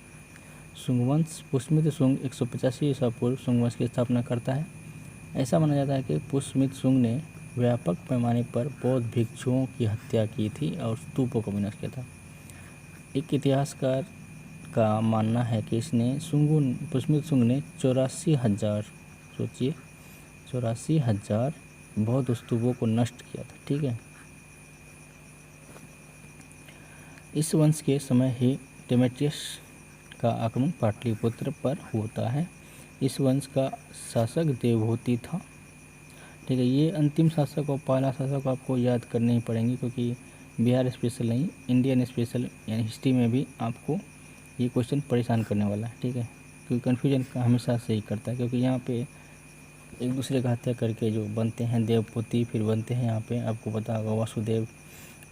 शुंग वंश, पुष्यमित्र शुंग 185 ईसा पूर्व शुंग वंश की स्थापना करता है। ऐसा माना जाता है कि पुष्यमित्र शुंग ने व्यापक पैमाने पर बौद्ध भिक्षुओं की हत्या की थी और स्तूपों को विनाश किया था। एक इतिहासकार का मानना है कि पुष्यमित्र शुंग ने 84,000, सोचिए 84,000 बौद्ध स्तूपों को नष्ट किया था। ठीक है, इस वंश के समय ही डेमेट्रियस का आक्रमण पाटलिपुत्र पर होता है। इस वंश का शासक देवहूति था। ठीक है, ये अंतिम शासक और पहला शासक आपको याद करने ही पड़ेंगे, क्योंकि बिहार स्पेशल नहीं, इंडियन स्पेशल यानी हिस्ट्री में भी आपको ये क्वेश्चन परेशान करने वाला है। ठीक है, क्योंकि कन्फ्यूजन हमेशा से ही करता है, क्योंकि यहाँ पे एक दूसरे का हत्या करके जो बनते हैं देवपुति, फिर बनते हैं यहाँ पे आपको पता होगा वासुदेव,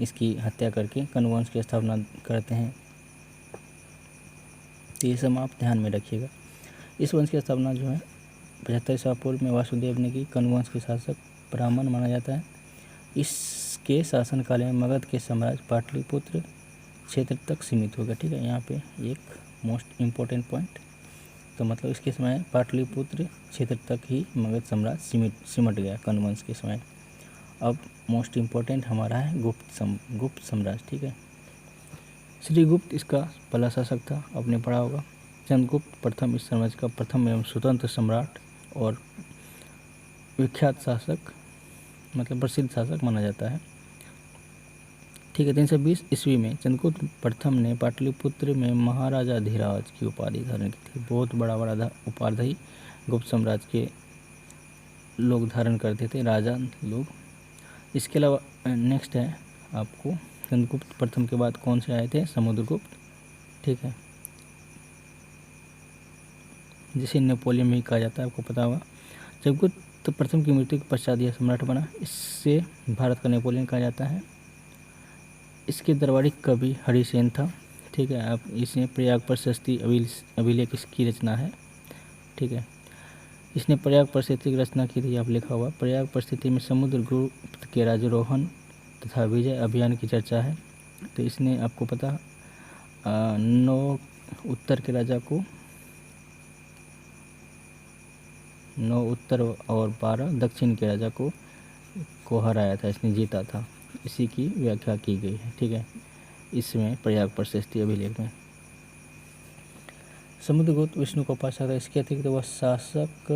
इसकी हत्या करके कनवंश की स्थापना करते हैं। तो ये सब आप ध्यान में रखिएगा। इस वंश की स्थापना जो है 75 ईसा पूर्व में वासुदेव ने की। कनवंश के शासक ब्राह्मण माना जाता है। इसके शासनकाल में मगध के साम्राज्य पाटलिपुत्र क्षेत्र तक सीमित हो गया। ठीक है, यहाँ पे एक मोस्ट इम्पोर्टेंट पॉइंट, तो मतलब इसके समय पाटलिपुत्र क्षेत्र तक ही मगध साम्राज्य सिमट गया कनवंश के समय। अब मोस्ट इम्पोर्टेंट हमारा है गुप्त साम्राज्य। ठीक है, श्रीगुप्त इसका पहला शासक था, आपने पढ़ा होगा। चंद्रगुप्त प्रथम इस साम्राज्य का प्रथम एवं स्वतंत्र सम्राट और विख्यात शासक, मतलब प्रसिद्ध शासक माना जाता है। ठीक है, 320 ईस्वी में चंद्रगुप्त प्रथम ने पाटलिपुत्र में महाराजा धीराज की उपाधि धारण की थी। बहुत बड़ा उपाधि गुप्त साम्राज्य के लोग धारण करते थे, राजा लोग। इसके अलावा नेक्स्ट है आपको, चंद्रगुप्त प्रथम के बाद कौन से आए थे? समुद्रगुप्त। ठीक है, जिसे नेपोलियन भी कहा जाता है, आपको पता होगा। चंद्रगुप्त प्रथम की मृत्यु के पश्चात यह सम्राट बना। इससे भारत का नेपोलियन कहा जाता है। इसके दरबारी कवि हरिसेन था। ठीक है, आप इसने प्रयाग प्रशस्ति अभिलेख इसकी रचना है। ठीक है, इसने प्रयाग प्रशस्ति की रचना की थी, आप लिखा हुआ। प्रयाग प्रशस्ति में समुद्रगुप्त के राज्यारोहण तथा विजय अभियान की चर्चा है। तो इसने, आपको पता, 9 उत्तर के राजा को, 9 उत्तर और 12 दक्षिण के राजा को हराया था, इसने जीता था। इसी की व्याख्या की गई है। ठीक है, इसमें प्रयाग प्रशस्ति अभिलेख में। समुद्रगुप्त विष्णु का उपासक था। इसके अतिरिक्त वह शासक,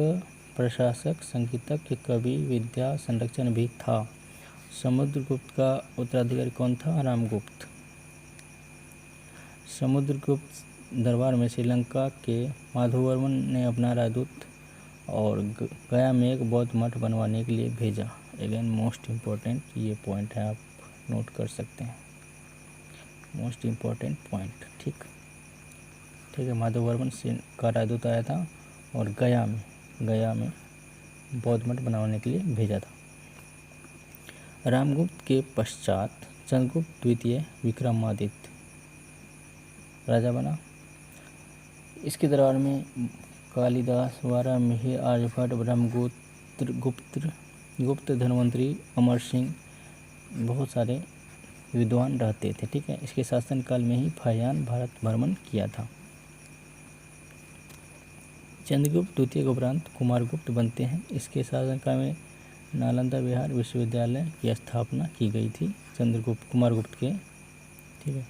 प्रशासक, संगीतज्ञ, कवि, विद्या संरक्षण भी था। समुद्रगुप्त का उत्तराधिकारी कौन था? रामगुप्त। समुद्रगुप्त दरबार में श्रीलंका के माधववर्मन ने अपना राजदूत और गया में एक बौद्ध मठ बनवाने के लिए भेजा। अगेन मोस्ट इम्पोर्टेंट ये पॉइंट है, आप नोट कर सकते हैं, मोस्ट इम्पोर्टेंट पॉइंट। ठीक है, माधववर्मन का राजदूत आया था और गया में बौद्ध मठ बनवाने के लिए भेजा था। रामगुप्त के पश्चात चंद्रगुप्त द्वितीय विक्रमादित्य राजा बना। इसके दरबार में कालिदास, वारामिहिर, आर्यभट्ट, गुप्त, धन्वंतरी, अमर सिंह, बहुत सारे विद्वान रहते थे। ठीक है, इसके शासनकाल में ही फाहियान भारत भ्रमण किया था। चंद्रगुप्त द्वितीय के उपरांत कुमारगुप्त बनते हैं। इसके शासनकाल में नालंदा बिहार विश्वविद्यालय की स्थापना की गई थी कुमारगुप्त के। ठीक है,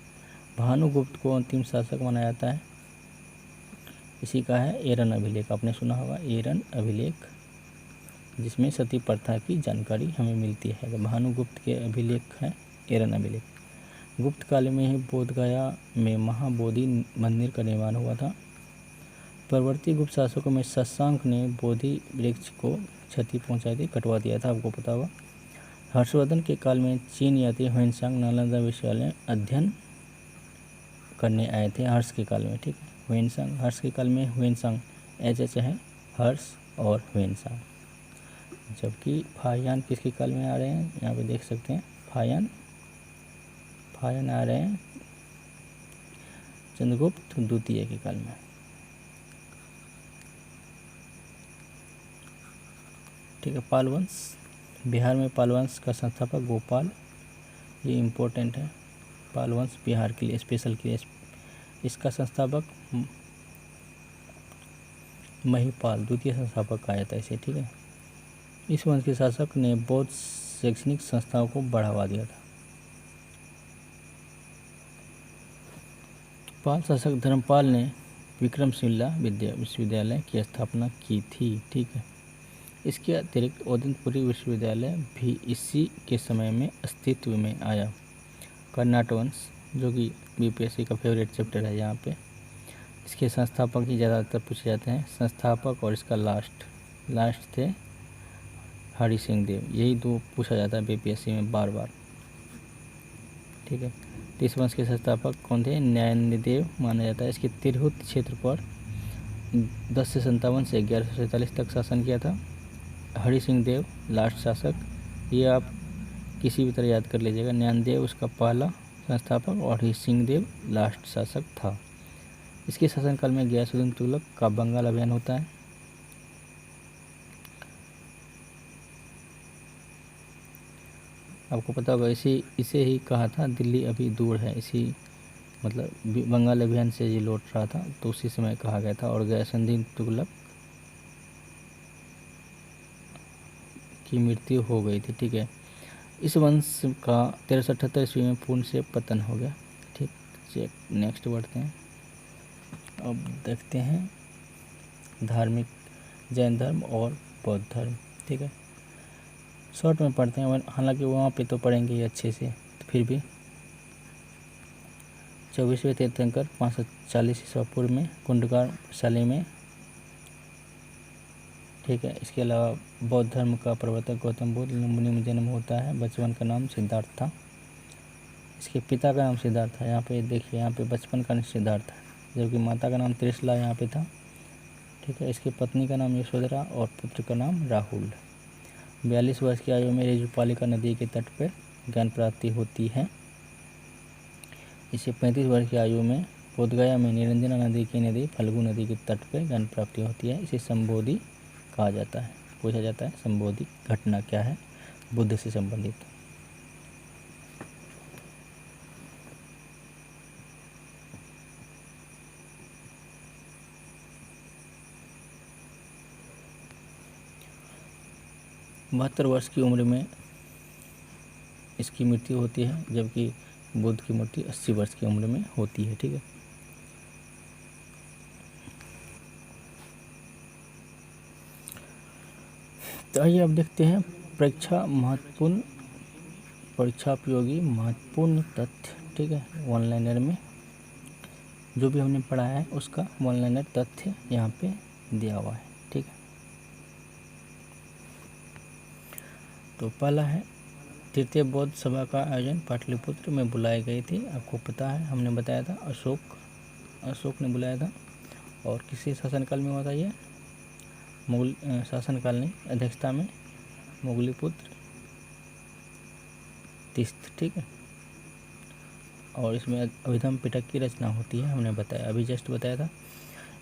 भानुगुप्त को अंतिम शासक माना जाता है। इसी का है एरन अभिलेख, आपने सुना होगा एरन अभिलेख, जिसमें सती प्रथा की जानकारी हमें मिलती है। तो भानुगुप्त के अभिलेख है एरन अभिलेख। गुप्त काल में ही बोधगया में महाबोधि मंदिर का निर्माण हुआ था। परवर्ती गुप्त शासकों में शशांक ने बोधि वृक्ष को क्षति पहुंचाई थी, कटवा दिया था, आपको पता होगा। हर्षवर्धन के काल में चीन यात्री ह्वेनसांग नालंदा विश्वविद्यालय अध्ययन करने आए थे, हर्ष के काल में। ठीक है, ह्वेनसांग, हर्ष के काल में ह्वेनसांग, HH है, हर्ष और ह्वेनसांग। जबकि फाहियान किसके काल में आ रहे हैं? यहाँ पे देख सकते हैं, फाहियान आ रहे हैं चंद्रगुप्त द्वितीय के काल में। ठीक है, पाल वंश, बिहार में पाल वंश का संस्थापक गोपाल, ये इम्पोर्टेंट है। पाल वंश बिहार के लिए स्पेशल के लिए, इसका संस्थापक महिपाल द्वितीय संस्थापक कहा जाता है इसे। ठीक है, इस वंश के शासक ने बौद्ध शैक्षणिक संस्थाओं को बढ़ावा दिया था। पाल शासक धर्मपाल ने विक्रमशिला विश्वविद्यालय की स्थापना की थी। ठीक है, इसके अतिरिक्त ओदंतपुरी विश्वविद्यालय भी इसी के समय में अस्तित्व में आया। कर्नाट वंश, जो कि BPSC का फेवरेट चैप्टर है यहाँ पे, इसके संस्थापक ही ज़्यादातर पूछे जाते हैं, संस्थापक और इसका लास्ट थे हरि सिंह देव। यही 2 पूछा जाता है BPSC में बार बार। ठीक है, तो इस वंश के संस्थापक कौन थे? न्यायदेव माना जाता है। इसके तिरहुत क्षेत्र पर 1057 से 1147 तक शासन किया था। हरि सिंह देव लास्ट शासक, ये आप किसी भी तरह याद कर लीजिएगा। न्यायदेव उसका पहला संस्थापक और हरि सिंह देव लास्ट शासक था। इसके शासनकाल में गयासुद्दीन तुगलक का बंगाल अभियान होता है। आपको पता होगा, इसे ही कहा था दिल्ली अभी दूर है, इसी मतलब बंगाल अभियान से ये लौट रहा था, तो उसी समय कहा गया था। और गयासुद्दीन तुगलक की मृत्यु हो गई थी। ठीक है, इस वंश का 1378 ईस्वी में पूर्ण से पतन हो गया। ठीक, चेक नेक्स्ट बढ़ते हैं। अब देखते हैं धार्मिक जैन धर्म और बौद्ध धर्म। ठीक है, शॉर्ट में पढ़ते हैं, हालांकि वहाँ पे तो पढ़ेंगे ही अच्छे से, तो फिर भी 24वें तीर्थंकर 540 ईस्वी पूर्व में कुंडकार वैशाली में। ठीक है, इसके अलावा बौद्ध धर्म का प्रवर्तक गौतम बुद्ध लुम्बिनी में जन्म होता है। बचपन का नाम सिद्धार्थ था। इसके पिता का नाम सिद्धार्थ था, यहाँ पे देखिए, यहाँ पे बचपन का नाम सिद्धार्थ था, जबकि माता का नाम त्रिशला यहाँ पे था। ठीक है, इसकी पत्नी का नाम यशोधरा और पुत्र का नाम राहुल। 42 वर्ष की आयु में रेजुपालिका नदी के तट पर ज्ञान प्राप्ति होती है। इसे 35 वर्ष की आयु में बोधगया में निरंजना नदी की फल्गु नदी के तट पर ज्ञान प्राप्ति होती है। इसे संबोधि कहा जाता है। पूछा जाता है संबोधि घटना क्या है बुद्ध से संबंधित। बहत्तर वर्ष की उम्र में इसकी मृत्यु होती है, जबकि बुद्ध की मृत्यु 80 वर्ष की उम्र में होती है। ठीक है, तो आइए अब देखते हैं परीक्षा उपयोगी महत्वपूर्ण तथ्य। ठीक है, वन लाइनर में जो भी हमने पढ़ा है उसका वन लाइनर तथ्य यहाँ पे दिया हुआ है। ठीक है, तो पहला है तृतीय बौद्ध सभा का आयोजन पाटलिपुत्र में बुलाई गई थी। आपको पता है, हमने बताया था अशोक ने बुलाया था। और किसी शासनकाल में हुआ था ये? मुगल शासनकाल नहीं, अध्यक्षता में मुगलीपुत्र तीस्त। ठीक है, और इसमें अभिधम पिटक की रचना होती है, हमने बताया, अभी जस्ट बताया था।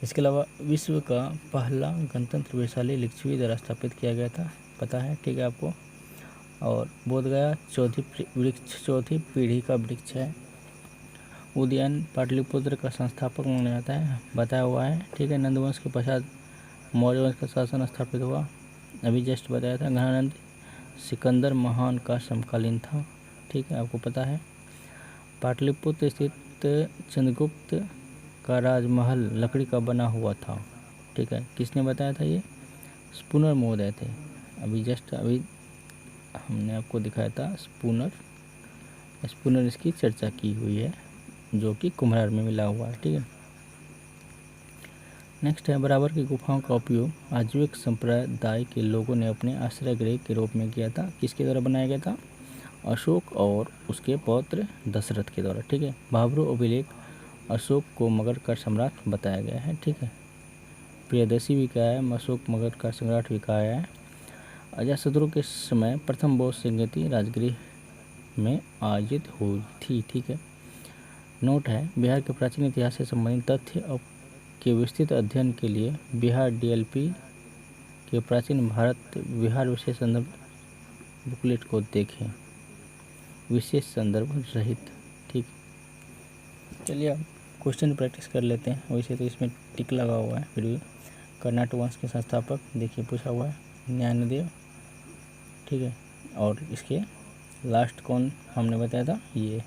इसके अलावा विश्व का पहला गणतंत्र वैशाली लिच्छवी द्वारा स्थापित किया गया था, पता है। ठीक है आपको। और बोधगया चौथी पीढ़ी का वृक्ष है। उदयन पाटलिपुत्र का संस्थापक माना जाता है, बताया हुआ है। ठीक है, नंदवंश के पश्चात मौर्य वंश का शासन स्थापित हुआ, अभी जस्ट बताया था। घनानंद सिकंदर महान का समकालीन था। ठीक है, आपको पता है। पाटलिपुत्र स्थित चंद्रगुप्त का राजमहल लकड़ी का बना हुआ था। ठीक है, किसने बताया था? ये स्पूनर महोदय थे। अभी हमने आपको दिखाया था स्पूनर इसकी चर्चा की हुई है, जो कि कुम्हार में मिला हुआ है। ठीक है, नेक्स्ट है बराबर की गुफाओं का उपयोग आजीविक संप्रदाय के लोगों ने अपने आश्रय गृह के रूप में किया था। किसके द्वारा बनाया गया था? अशोक और उसके पौत्र दशरथ के द्वारा। ठीक है, भाब्रू अभिलेख अशोक को मगध का सम्राट बताया गया है। ठीक है, प्रियदर्शी भी कहा है, अशोक मगध का सम्राट भी कहा है। अजातशत्रु के समय प्रथम बौद्ध संगति राजगृह में आयोजित हुई थी। ठीक है, नोट है बिहार के प्राचीन इतिहास से संबंधित तथ्य के विस्तृत अध्ययन के लिए बिहार DLP के प्राचीन भारत बिहार विशेष संदर्भ बुकलेट को देखें, विशेष संदर्भ रहित। ठीक, चलिए अब क्वेश्चन प्रैक्टिस कर लेते हैं। वैसे तो इसमें टिक लगा हुआ है, फिर भी कर्नाटक वंश के संस्थापक देखिए पूछा हुआ है, ज्ञानदेव। ठीक है, और इसके लास्ट कौन हमने बताया था? ये।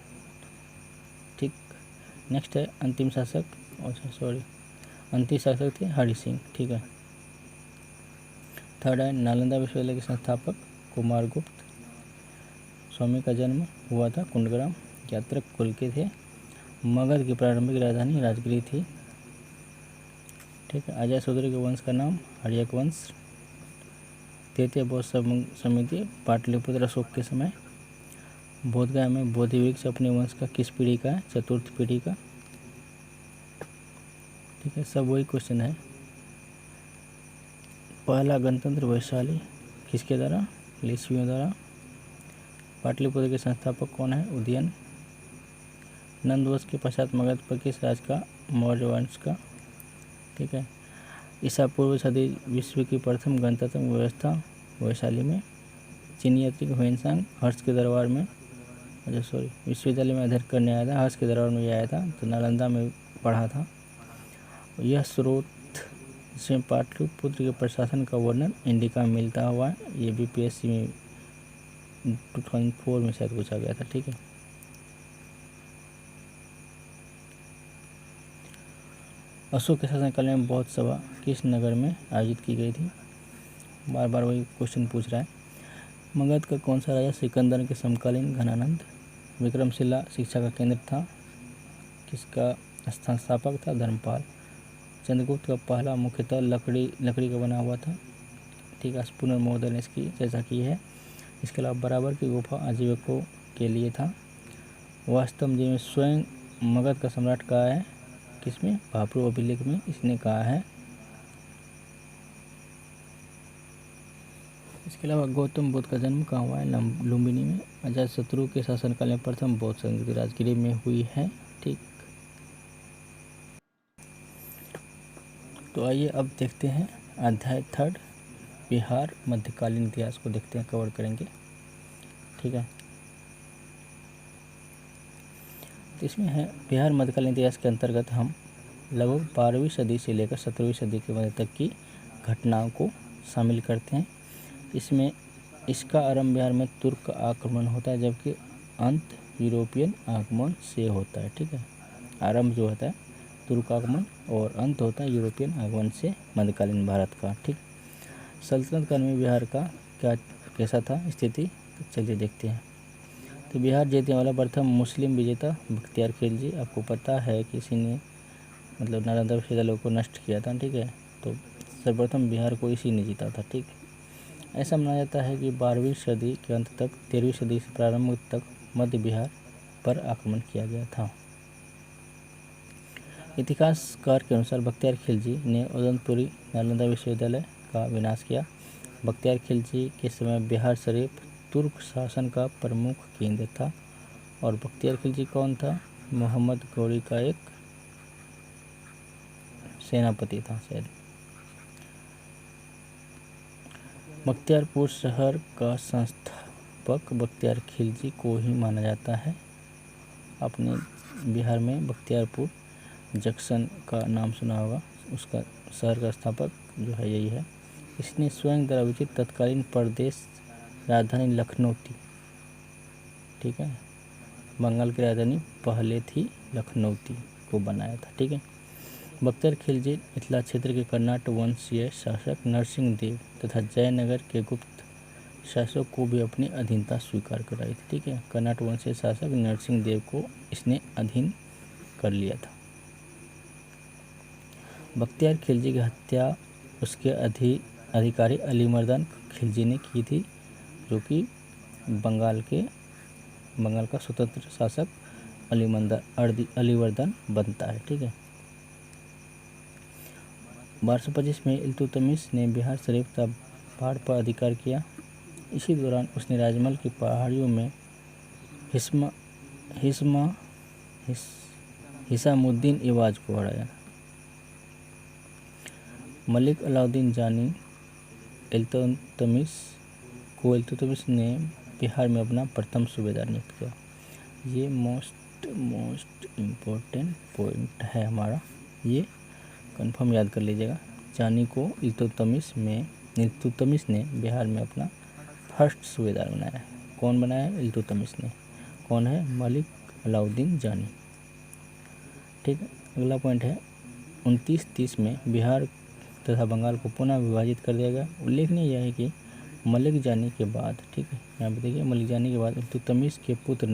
ठीक, नेक्स्ट है अंतिम शासक थे हरि सिंह। ठीक है, थर्ड है नालंदा विश्वविद्यालय के संस्थापक कुमारगुप्त। स्वामी का जन्म हुआ था कुंडग्राम। यात्रक कुल के थे। मगध की प्रारंभिक राजधानी राजगृह थी। ठीक है, अजातशत्रु के वंश का नाम हर्यक वंश। तृतीय बौद्ध समिति पाटलिपुत्र अशोक के समय। बोधगया में बोधि वृक्ष अपने वंश का किस पीढ़ी का है? चतुर्थ पीढ़ी का। ठीक है, सब वही क्वेश्चन है। पहला गणतंत्र वैशाली किसके द्वारा? लिच्छवियों द्वारा। पाटलिपुत्र के संस्थापक कौन है? उदयन। नंदवंश के पश्चात मगध पर किस राज का? मौर्य वंश का। ठीक है, ईसा पूर्व सदी विश्व की प्रथम गणतंत्र व्यवस्था वैशाली में। चीनी यात्री हुएनसांग हर्ष के दरबार में विश्वविद्यालय में अध्ययन करने आया था, हर्ष के दरबार में आया था, तो नालंदा में पढ़ा था। यह स्रोत जिसमें पाटलिपुत्र के प्रशासन का वर्णन इंडिका में मिलता हुआ है। ये BPSC में 2004 में शायद पूछा गया था। ठीक है, अशोक के शासनकाल में बौद्ध सभा किस नगर में आयोजित की गई थी? बार बार वही क्वेश्चन पूछ रहा है। मगध का कौन सा राजा सिकंदर के समकालीन घनानंद विक्रमशिला शिक्षा का केंद्र था? किसका संस्थापक था? धर्मपाल। चंद्रगुप्त का पहला मुख्यतः लकड़ी का बना हुआ था। ठीक है, पुनर्मोदय ने इसकी चर्चा की है। इसके अलावा बराबर की गुफा आजीविकों के लिए था। वास्तव में स्वयं मगध का सम्राट कहा है, किसमें? भापरू अभिलेख में इसने कहा है। इसके अलावा गौतम बुद्ध का जन्म कहाँ हुआ है? लुम्बिनी में। अजातशत्रु के शासनकाल में प्रथम बौद्ध संस्कृति राजगीर में हुई है। ठीक, तो आइए अब देखते हैं अध्याय 3 बिहार मध्यकालीन इतिहास को देखते हैं, कवर करेंगे। ठीक है, तो इसमें है बिहार मध्यकालीन इतिहास के अंतर्गत हम लगभग 12वीं सदी से लेकर 17वीं सदी के मध्य तक की घटनाओं को शामिल करते हैं। इसमें इसका आरंभ बिहार में तुर्क आक्रमण होता है, जबकि अंत यूरोपियन आगमन से होता है। ठीक है, आरंभ जो होता है तुर्क आगमन और अंत होता है यूरोपियन आगमन से मध्यकालीन भारत का। ठीक, सल्तनत काल में बिहार का कैसा था स्थिति? तो चलिए देखते हैं। तो बिहार जीतने वाला प्रथम मुस्लिम विजेता बख्तियार खिलजी। आपको पता है कि इसी ने मतलब नालंदा विश्वविद्यालय को नष्ट किया था। ठीक है, तो सर्वप्रथम बिहार को इसी ने जीता था। ठीक, ऐसा माना जाता है कि 12वीं सदी के अंत तक 13वीं सदी से प्रारंभ तक मध्य बिहार पर आक्रमण किया गया था। इतिहासकार के अनुसार बख्तियार खिलजी ने उदयपुरी नालंदा विश्वविद्यालय का विनाश किया। बख्तियार खिलजी के समय बिहार शरीफ तुर्क शासन का प्रमुख केंद्र था। और बख्तियार खिलजी कौन था? मोहम्मद गौरी का एक सेनापति था शायद। बख्तियारपुर शहर का संस्थापक बख्तियार खिलजी को ही माना जाता है। आपने बिहार में बख्तियारपुर जंक्शन का नाम सुना होगा, उसका शहर का स्थापक जो है यही है। इसने स्वयं द्वारा विकसित तत्कालीन प्रदेश राजधानी लखनऊ थी। ठीक है, बंगाल की राजधानी पहले थी लखनऊ को बनाया था। ठीक है, बख्तियार खिलजी मिथिला क्षेत्र के कर्नाट वंशीय शासक नरसिंह देव तथा जयनगर के गुप्त शासक को भी अपनी अधीनता स्वीकार कराई थी। ठीक है, कर्नाट वंशीय शासक नरसिंह देव को इसने अधीन कर लिया था। बख्तियार खिलजी की हत्या उसके अधिकारी अलीमर्दन खिलजी ने की थी, जो कि बंगाल का स्वतंत्र शासक अलीवर्दन बनता है। ठीक है, 1225 में इल्तुतमिश ने बिहार शरीफ का पहाड़ पर अधिकार किया। इसी दौरान उसने राजमहल की पहाड़ियों में हिसामुद्दीन इवाज को हराया। मलिक अलाउद्दीन जानी इल्तुतमिश ने बिहार में अपना प्रथम सूबेदार नियुक्त किया। ये मोस्ट इम्पोर्टेंट पॉइंट है हमारा, ये कंफर्म याद कर लीजिएगा। जानी को इल्तुतमिश ने बिहार में अपना फर्स्ट सूबेदार बनाया है। कौन बनाया है? इल्तुतमिश ने। कौन है? मलिक अलाउद्दीन जानी। ठीक है, अगला पॉइंट है 2930 में बिहार तथा बंगाल को पुनः विभाजित कर दिया गया। उल्लेखनीय यह है कि मलिक जानी के बाद, ठीक है यहाँ पे देखिए, मलिक जानी के बाद इल्तुतमिश के पुत्र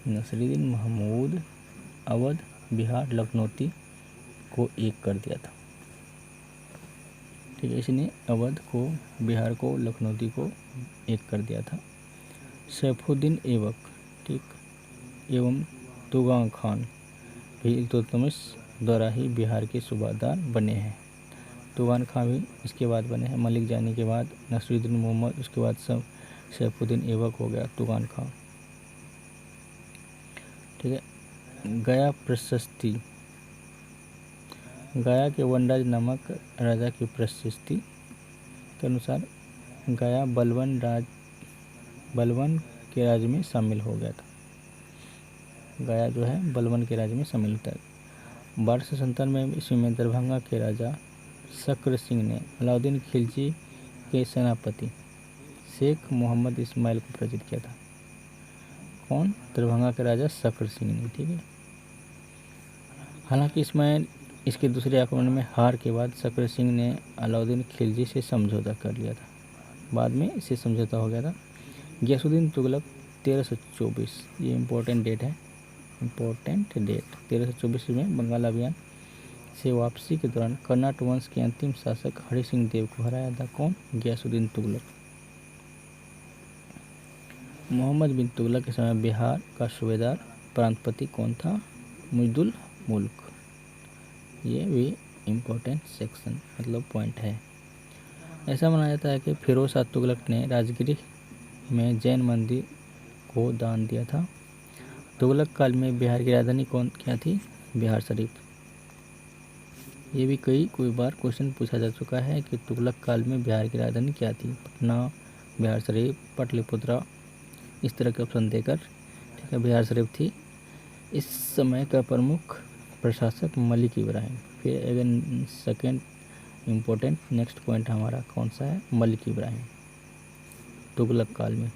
नसरुद्दीन महमूद अवध बिहार लखनौती को एक कर दिया था। ठीक है, इसने अवध को, बिहार को, लखनौती को एक कर दिया था। सैफुद्दीन ऐबक, ठीक, एवं तुगान खान भी इल्तुतमिश द्वारा ही बिहार के सूबादार बने हैं। तुगान खान भी इसके बाद बने हैं। मलिक जानी के बाद नसरुद्दीन मोहम्मद, उसके बाद सैफुद्दीन ऐबक हो गया तुगान खान। ठीक है, गया प्रशस्ति, गया के वनराज नामक राजा की प्रशस्ति के अनुसार गया बलवन के राज्य में शामिल हो गया था। गया जो है बलवन के राज्य में शामिल होता है। 1297 ईस्वी में दरभंगा के राजा शक्र सिंह ने अलाउद्दीन खिलजी के सेनापति शेख मोहम्मद इस्माइल को पराजित किया था। कौन? दरभंगा के राजा शक्र सिंह ने। ठीक है, हालांकि इस्माइल इसके दूसरे आक्रमण में हार के बाद शक्र सिंह ने अलाउद्दीन खिलजी से समझौता कर लिया था। बाद में इससे समझौता हो गया था। गयासुद्दीन तुगलक 1324, ये इम्पोर्टेंट डेट है, इम्पोर्टेंट डेट। 1324 में बंगाल अभियान से वापसी के दौरान कर्नाट वंश के अंतिम शासक हरि सिंह देव को हराया था। कौन? गयासुद्दीन तुगलक। मोहम्मद बिन तुगलक के समय बिहार का सूबेदार प्रांतपति कौन था? मुइजुल मुल्क। ये भी इम्पोर्टेंट सेक्शन मतलब पॉइंट है। ऐसा माना जाता है कि फिरोज शाह तुगलक ने राजगिरी में जैन मंदिर को दान दिया था। तुगलक काल में बिहार की राजधानी कौन क्या थी? बिहार शरीफ। ये भी कोई बार क्वेश्चन पूछा जा चुका है कि तुगलक काल में बिहार की राजधानी क्या थी? पटना, बिहार शरीफ, पाटलिपुत्रा, इस तरह के ऑप्शन देकर। ठीक है, बिहार शरीफ थी। इस समय का प्रमुख प्रशासक मलिक इब्राहिम। फिर again second important next point हमारा कौन सा है? मलिक इब्राहिम। तुगलक काल में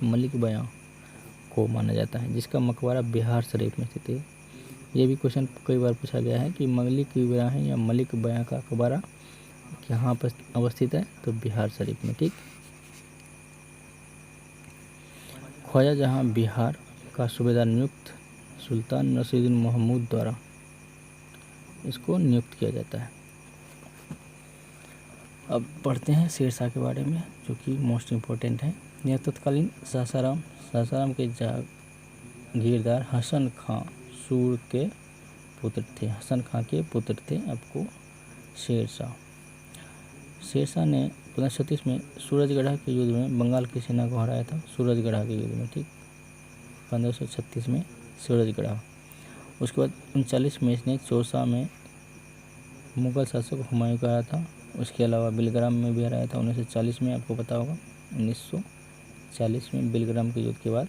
मलिक बयां को माना जाता है, जिसका मकबरा बिहार शरीफ में स्थित है। ये भी क्वेश्चन कई बार पूछा गया है कि मलिक इब्राहिम या मलिक बयां का मकबरा कहाँ पर अवस्थित है? तो बिहार शरीफ में। ठीक, ख्वाजा जहां बिहार का सूबेदार नियुक्त सुल्तान नसीरुद्दीन महमूद द्वारा इसको नियुक्त किया जाता है। अब पढ़ते हैं शेरशाह के बारे में, जो कि मोस्ट इम्पोर्टेंट है। यह तत्कालीन सासाराम के जागीरदार हसन खां सूर के पुत्र थे। हसन खां के पुत्र थे आपको शेरशाह। शेरशाह ने 1536 में सूरजगढ़ा के युद्ध में बंगाल की सेना को हराया था। सूरजगढ़ा के युद्ध में। ठीक, 1536 में सूरजगढ़ा। उसके बाद 39 में इसने चौसा में मुगल शासक हुमायूं को हराया था। उसके अलावा बिलग्राम में भी हराया था 1940 में। आपको पता होगा 1940 में बिलग्राम के युद्ध के बाद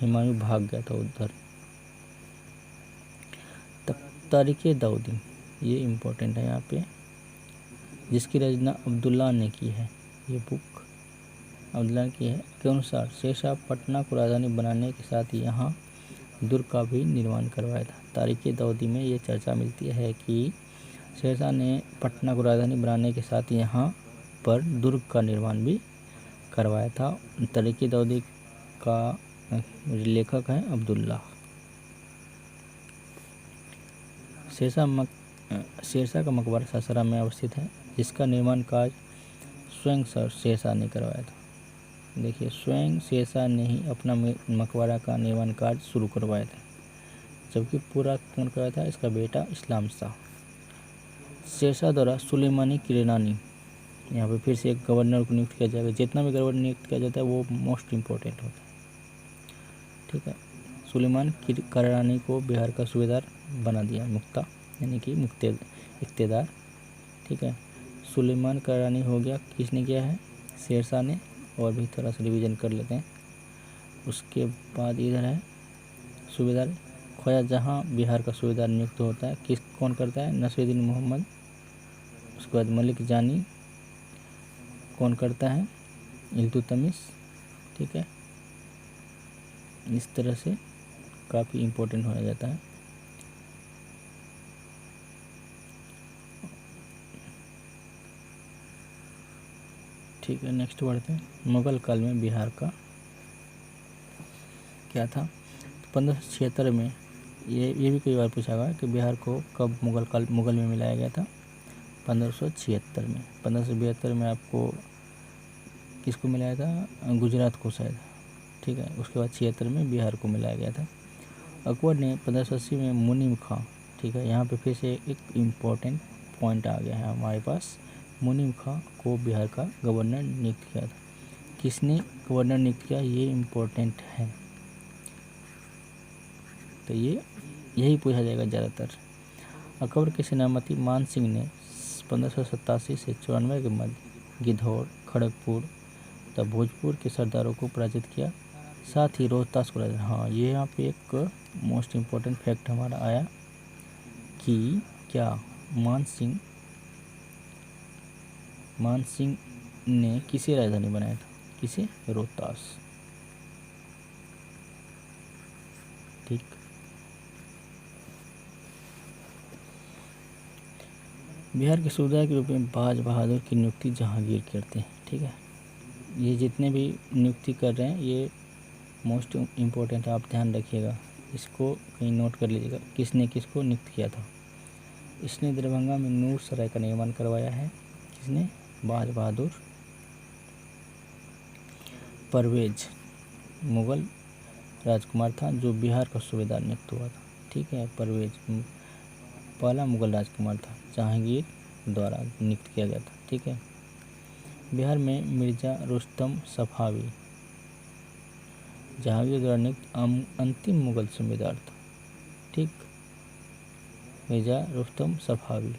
हुमायूं भाग गया था उधर। तारीख़ दाऊदी, ये इम्पोर्टेंट है यहाँ पे, जिसकी रचना अब्दुल्ला ने की है। ये बुक अब्दुल्ला की है। के अनुसार शेरशाह पटना को राजधानी बनाने के साथ यहाँ दुर्ग का भी निर्माण करवाया था। तारीख़ दाऊदी में ये चर्चा मिलती है कि शेरशाह ने पटना को राजधानी बनाने के साथ यहाँ पर दुर्ग का निर्माण भी करवाया था। तारीख़ दाऊदी का लेखक है अब्दुल्ला। शेरशाह का मकबरा सासाराम में अवस्थित है, जिसका निर्माण कार्य स्वयं शेरशाह ने करवाया था। देखिए, स्वयं शेरशाह ने ही अपना मकबरा का निर्माण कार्य शुरू करवाया था, जबकि पूरा कौन करवाया था? इसका बेटा इस्लाम शाह। शेरशाह द्वारा सुलेमानी किरानी, यहाँ पे फिर से एक गवर्नर को नियुक्त किया जाएगा। जितना भी गवर्नर नियुक्त किया जाता है वो मोस्ट इम्पोर्टेंट होता है। ठीक है, सुलेमान किरानी को बिहार का सूबेदार बना दिया, मुख्ता यानी कि इख्तियार। ठीक है, सुलेमान किरानी हो गया, किसने किया है? शेरशाह ने। और भी थोड़ा सा रिवीजन कर लेते हैं। उसके बाद इधर है सूबेदार ख्वाजा जहां बिहार का सूबेदार नियुक्त होता है, कौन करता है? नसीरुद्दीन मोहम्मद। उसके बाद मलिक जानी कौन करता है? इल्तुतमिश। ठीक है, इस तरह से काफ़ी इम्पोर्टेंट हो जाता है। ठीक है, नेक्स्ट बढ़ते हैं। मुगल काल में बिहार का क्या था? 1576 में ये भी कई बार पूछा गया कि बिहार को कब मुगल में मिलाया गया था? 1576 में। 1572 में आपको किसको मिलाया था? गुजरात को शायद। ठीक है, उसके बाद 76 में बिहार को मिलाया गया था। अकबर ने 1580 में मुनीम खां, ठीक है, यहाँ पे फिर से एक इम्पोर्टेंट पॉइंट आ गया है हमारे पास। मुनीम खां को बिहार का गवर्नर नियुक्त किया था। किसने गवर्नर नियुक्त किया? ये इम्पोर्टेंट है, तो ये यही पूछा जाएगा ज़्यादातर। अकबर के सेनापति मान सिंह ने 1587 से 94 के मध्य गिद्धौर, खड़गपुर तथा भोजपुर के सरदारों को पराजित किया, साथ ही रोहतास को राजा। हाँ, ये यहाँ पे एक मोस्ट इम्पोर्टेंट फैक्ट हमारा आया कि क्या मान सिंह ने किसे राजधानी बनाया था? किसे? रोहतास। ठीक। बिहार के सूबेदार के रूप में बाज बहादुर की नियुक्ति जहांगीर करते हैं। ठीक है, ये जितने भी नियुक्ति कर रहे हैं ये मोस्ट इम्पोर्टेंट, आप ध्यान रखिएगा, इसको कहीं नोट कर लीजिएगा। किसने किसको नियुक्त किया था? इसने दरभंगा में नूर सराय का निर्माण करवाया है। किसने? बाज बहादुर। परवेज मुगल राजकुमार था जो बिहार का सूबेदार नियुक्त हुआ था। ठीक है, परवेज पहला मुगल राजकुमार था, जहांगीर द्वारा नियुक्त किया गया था। ठीक है, बिहार में मिर्जा रुस्तम सफावी जहांगीर द्वारा नियुक्त अंतिम मुगल सूबेदार था। ठीक, मिर्जा रुस्तम सफावी।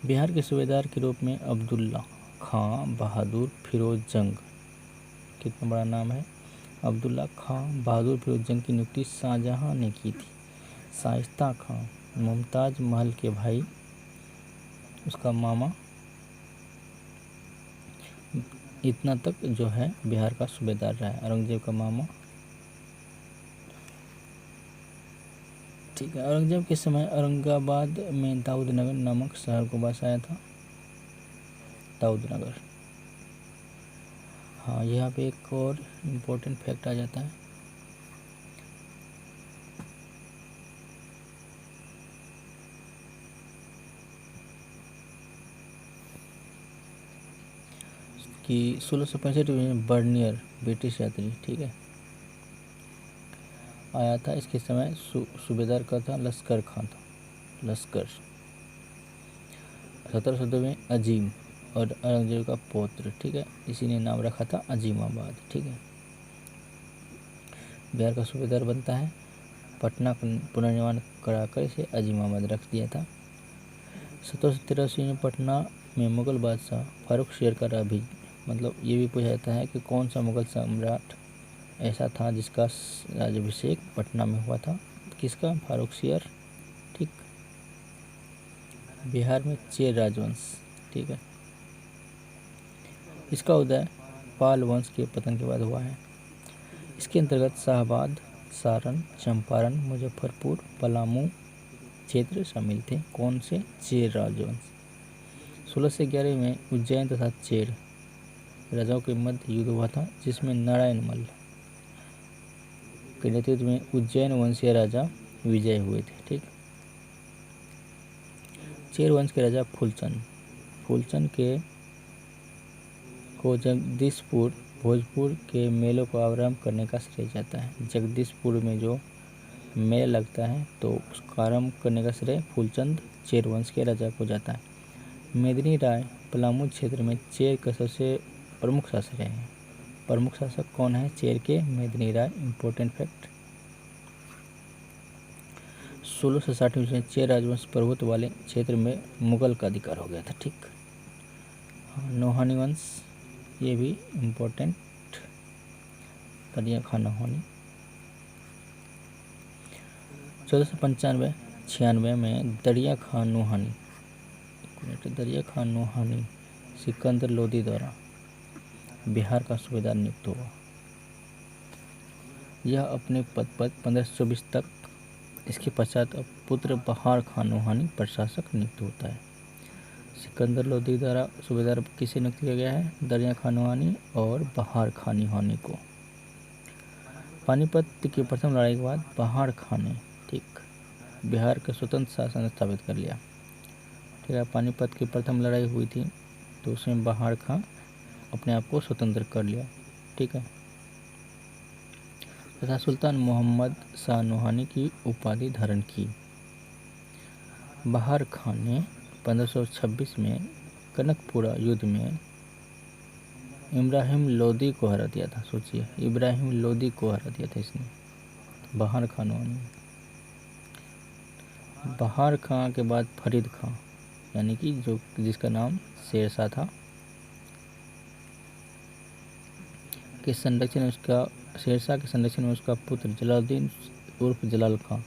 बिहार के सूबेदार के रूप में अब्दुल्ला खां बहादुर फिरोज जंग, कितना बड़ा नाम है, अब्दुल्ला खां बहादुर फिरोज जंग की नियुक्ति शाहजहां ने की थी। शाइस्ता खां मुमताज महल के भाई, उसका मामा, इतना तक जो है बिहार का सूबेदार रहा है, औरंगजेब का मामा। ठीक है, औरंगजेब के समय औरंगाबाद में दाऊदनगर नामक शहर को बसाया था। दाऊदनगर। हाँ, यहाँ पे एक और इम्पोर्टेंट फैक्ट आ जाता है कि 1665 में बर्नियर ब्रिटिश यात्री, ठीक है, आया था। इसके समय सूबेदार का था लश्कर खां था, लश्कर। 1702 में अजीम और औरंगजेब का पौत्र, ठीक है, इसी ने नाम रखा था अजीमाबाद। ठीक है, बिहार का सूबेदार बनता है, पटना का पुनर्निर्माण कराकर इसे अजीमाबाद रख दिया था। 1783 में पटना में मुगल बादशाह फारूक शेर का मतलब ये भी पूछा जाता है कि कौन सा मुगल सम्राट ऐसा था जिसका राज्याभिषेक पटना में हुआ था? किसका? फारूक शेर। ठीक, बिहार में चेर राजवंश, ठीक है, इसका उदय पाल वंश के पतन के बाद हुआ है। इसके अंतर्गत शाहाबाद, सारण, चंपारण, मुजफ्फरपुर, पलामू क्षेत्र शामिल थे। कौन से? चेर राजवंश। 1611 में उज्जैन तथा चेर राजाओं के मध्य युद्ध हुआ था, जिसमें नारायण मल्ल के नेतृत्व में उज्जैन वंशीय राजा विजय हुए थे। ठीक, चेर वंश के राजा फूलचंद को जगदीशपुर भोजपुर के मेलों को आरंभ करने का श्रेय जाता है। जगदीशपुर में जो मेला लगता है तो उसका आरंभ करने का श्रेय फूलचंद चेर वंश के राजा को जाता है। मेदिनी राय पलामू क्षेत्र में चेर का सबसे प्रमुख शासक रहे हैं। प्रमुख शासक कौन है चेर के? मेदिनी राय। Important fact. 1660 में चेर राजवंश प्रभुत्व वाले क्षेत्र में मुगल का अधिकार हो गया था। ठीक, नोहानी वंश, ये भी इम्पोर्टेंट, दरिया खान नोहानी। 1495-96 में दरिया खान नोहानी सिकंदर लोदी द्वारा बिहार का सूबेदार नियुक्त हुआ। यह अपने पद पर 1524 तक, इसके पश्चात पुत्र बहार खान नोहानी प्रशासक नियुक्त होता है। सिकंदर लोदी द्वारा सूबेदार किसे नियुक्त किया गया है? दरिया खान नोहानी और बहार खान नोहानी को। पानीपत की प्रथम लड़ाई के बाद बहार खान ने, ठीक, बिहार का स्वतंत्र शासन स्थापित कर लिया। ठीक है, पानीपत की प्रथम लड़ाई हुई थी तो उसमें बहार खां अपने आप को स्वतंत्र कर लिया। ठीक है, तथा सुल्तान मोहम्मद शाह नोहानी की उपाधि धारण की। बहार खान ने 1526 में कनकपुरा युद्ध में इब्राहिम लोदी को हरा दिया था। सोचिए, इब्राहिम लोदी को हरा दिया था इसने, बहार खान नोहानी। बहार खां के बाद फरीद खां, यानी कि जिसका नाम शेरशाह था, के संरक्षण में उसका शेरशाह के संरक्षण में उसका पुत्र जलालुद्दीन उर्फ जलाल खां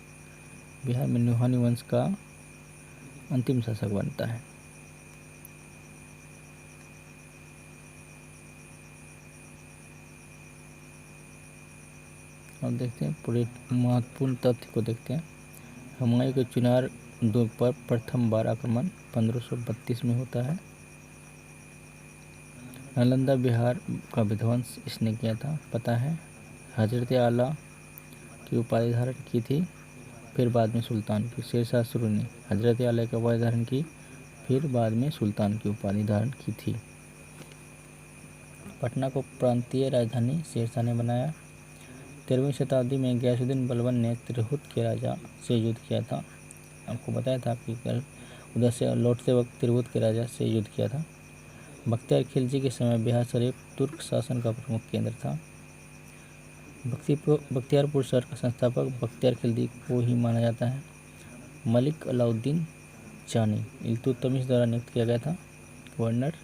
बिहार में नोहानी वंश का अंतिम शासक बनता है। अब देखते हैं पूरे महत्वपूर्ण तथ्य को देखते हैं। हुमायूं के चुनार दुर्ग पर प्रथम बार आक्रमण 1532 में होता है। नालंदा बिहार का विध्वंस इसने किया था, पता है। हजरत आला की उपाधि धारण की थी, फिर बाद में सुल्तान की। शेरशाह सूरी ने हजरत आला की उपाधि धारण की, फिर बाद में सुल्तान की उपाधि धारण की थी। पटना को प्रांतीय राजधानी शेरशाह ने बनाया। 13वीं शताब्दी में गयासुद्दीन बलबन ने तिरहुत के राजा से युद्ध किया था। आपको बताया था कि कल उधर से लौटते वक्त तिरहुत के राजा से युद्ध किया था। बख्तियार खिलजी के समय बिहार शरीफ तुर्क शासन का प्रमुख केंद्र था। बख्तियारपुर शहर का संस्थापक बख्तियार खिलजी को ही माना जाता है। मलिक अलाउद्दीन जानी इल्तुतमिश द्वारा नियुक्त किया गया था गवर्नर।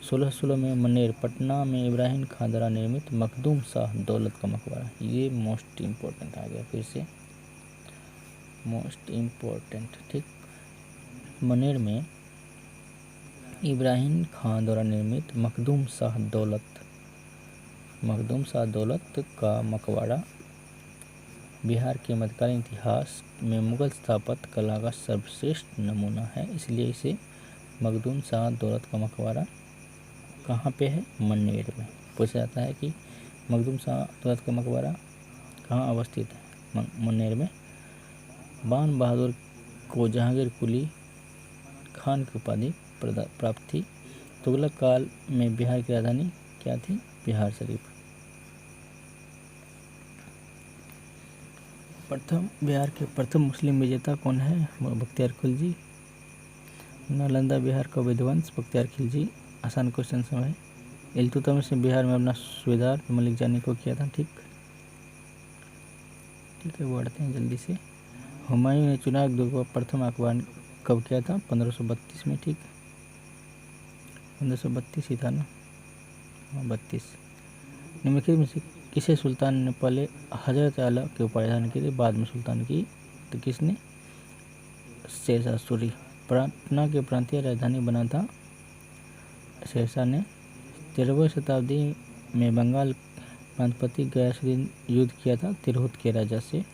1616 में मनेर पटना में इब्राहिम खान द्वारा निर्मित मखदूम शाह दौलत का मकबरा, ये मोस्ट इम्पोर्टेंट आ गया फिर से, मोस्ट इम्पोर्टेंट। ठीक, मनेर में इब्राहिम खान द्वारा निर्मित मखदूम शाह दौलत का मकबरा बिहार के मध्यकालीन इतिहास में मुगल स्थापत्य कला का सर्वश्रेष्ठ नमूना है, इसलिए इसे मखदूम शाह दौलत का मकबरा कहाँ पे है? मनेर में। पूछा जाता है कि मखदूम शाह दौलत का मकबरा कहाँ अवस्थित है? मनेर में। बान बहादुर को जहांगीर कुली खान की उपाधि प्राप्त थी। तुगलक काल में बिहार की राजधानी क्या थी? बिहार शरीफ। बिहार के प्रथम मुस्लिम विजेता कौन है? बख्तियार खिलजी। नालंदा बिहार का विध्वंस बख्तियार खिलजी। आसान क्वेश्चन समय। इल्तुतमिश ने बिहार में अपना सूबेदार मलिक जानी को किया था। ठीक है, बढ़ते हैं जल्दी से। हुमायूं ने चुनार दुर्ग पर प्रथम आक्रमण कब किया था? 1532 में। ठीक, 1532 ही था ना? 32। निम्नलिखित में से किसे सुल्तान ने पहले हजरत आला की उपाधि धारण की थी, बाद में सुल्तान की? तो किसने? शेरशाह सूरी। पटना के प्रांतीय राजधानी बना था शेरशाह ने। 13वीं शताब्दी में बंगाल प्रांतपति गयासुद्दीन युद्ध किया था तिरहुत के राजा से।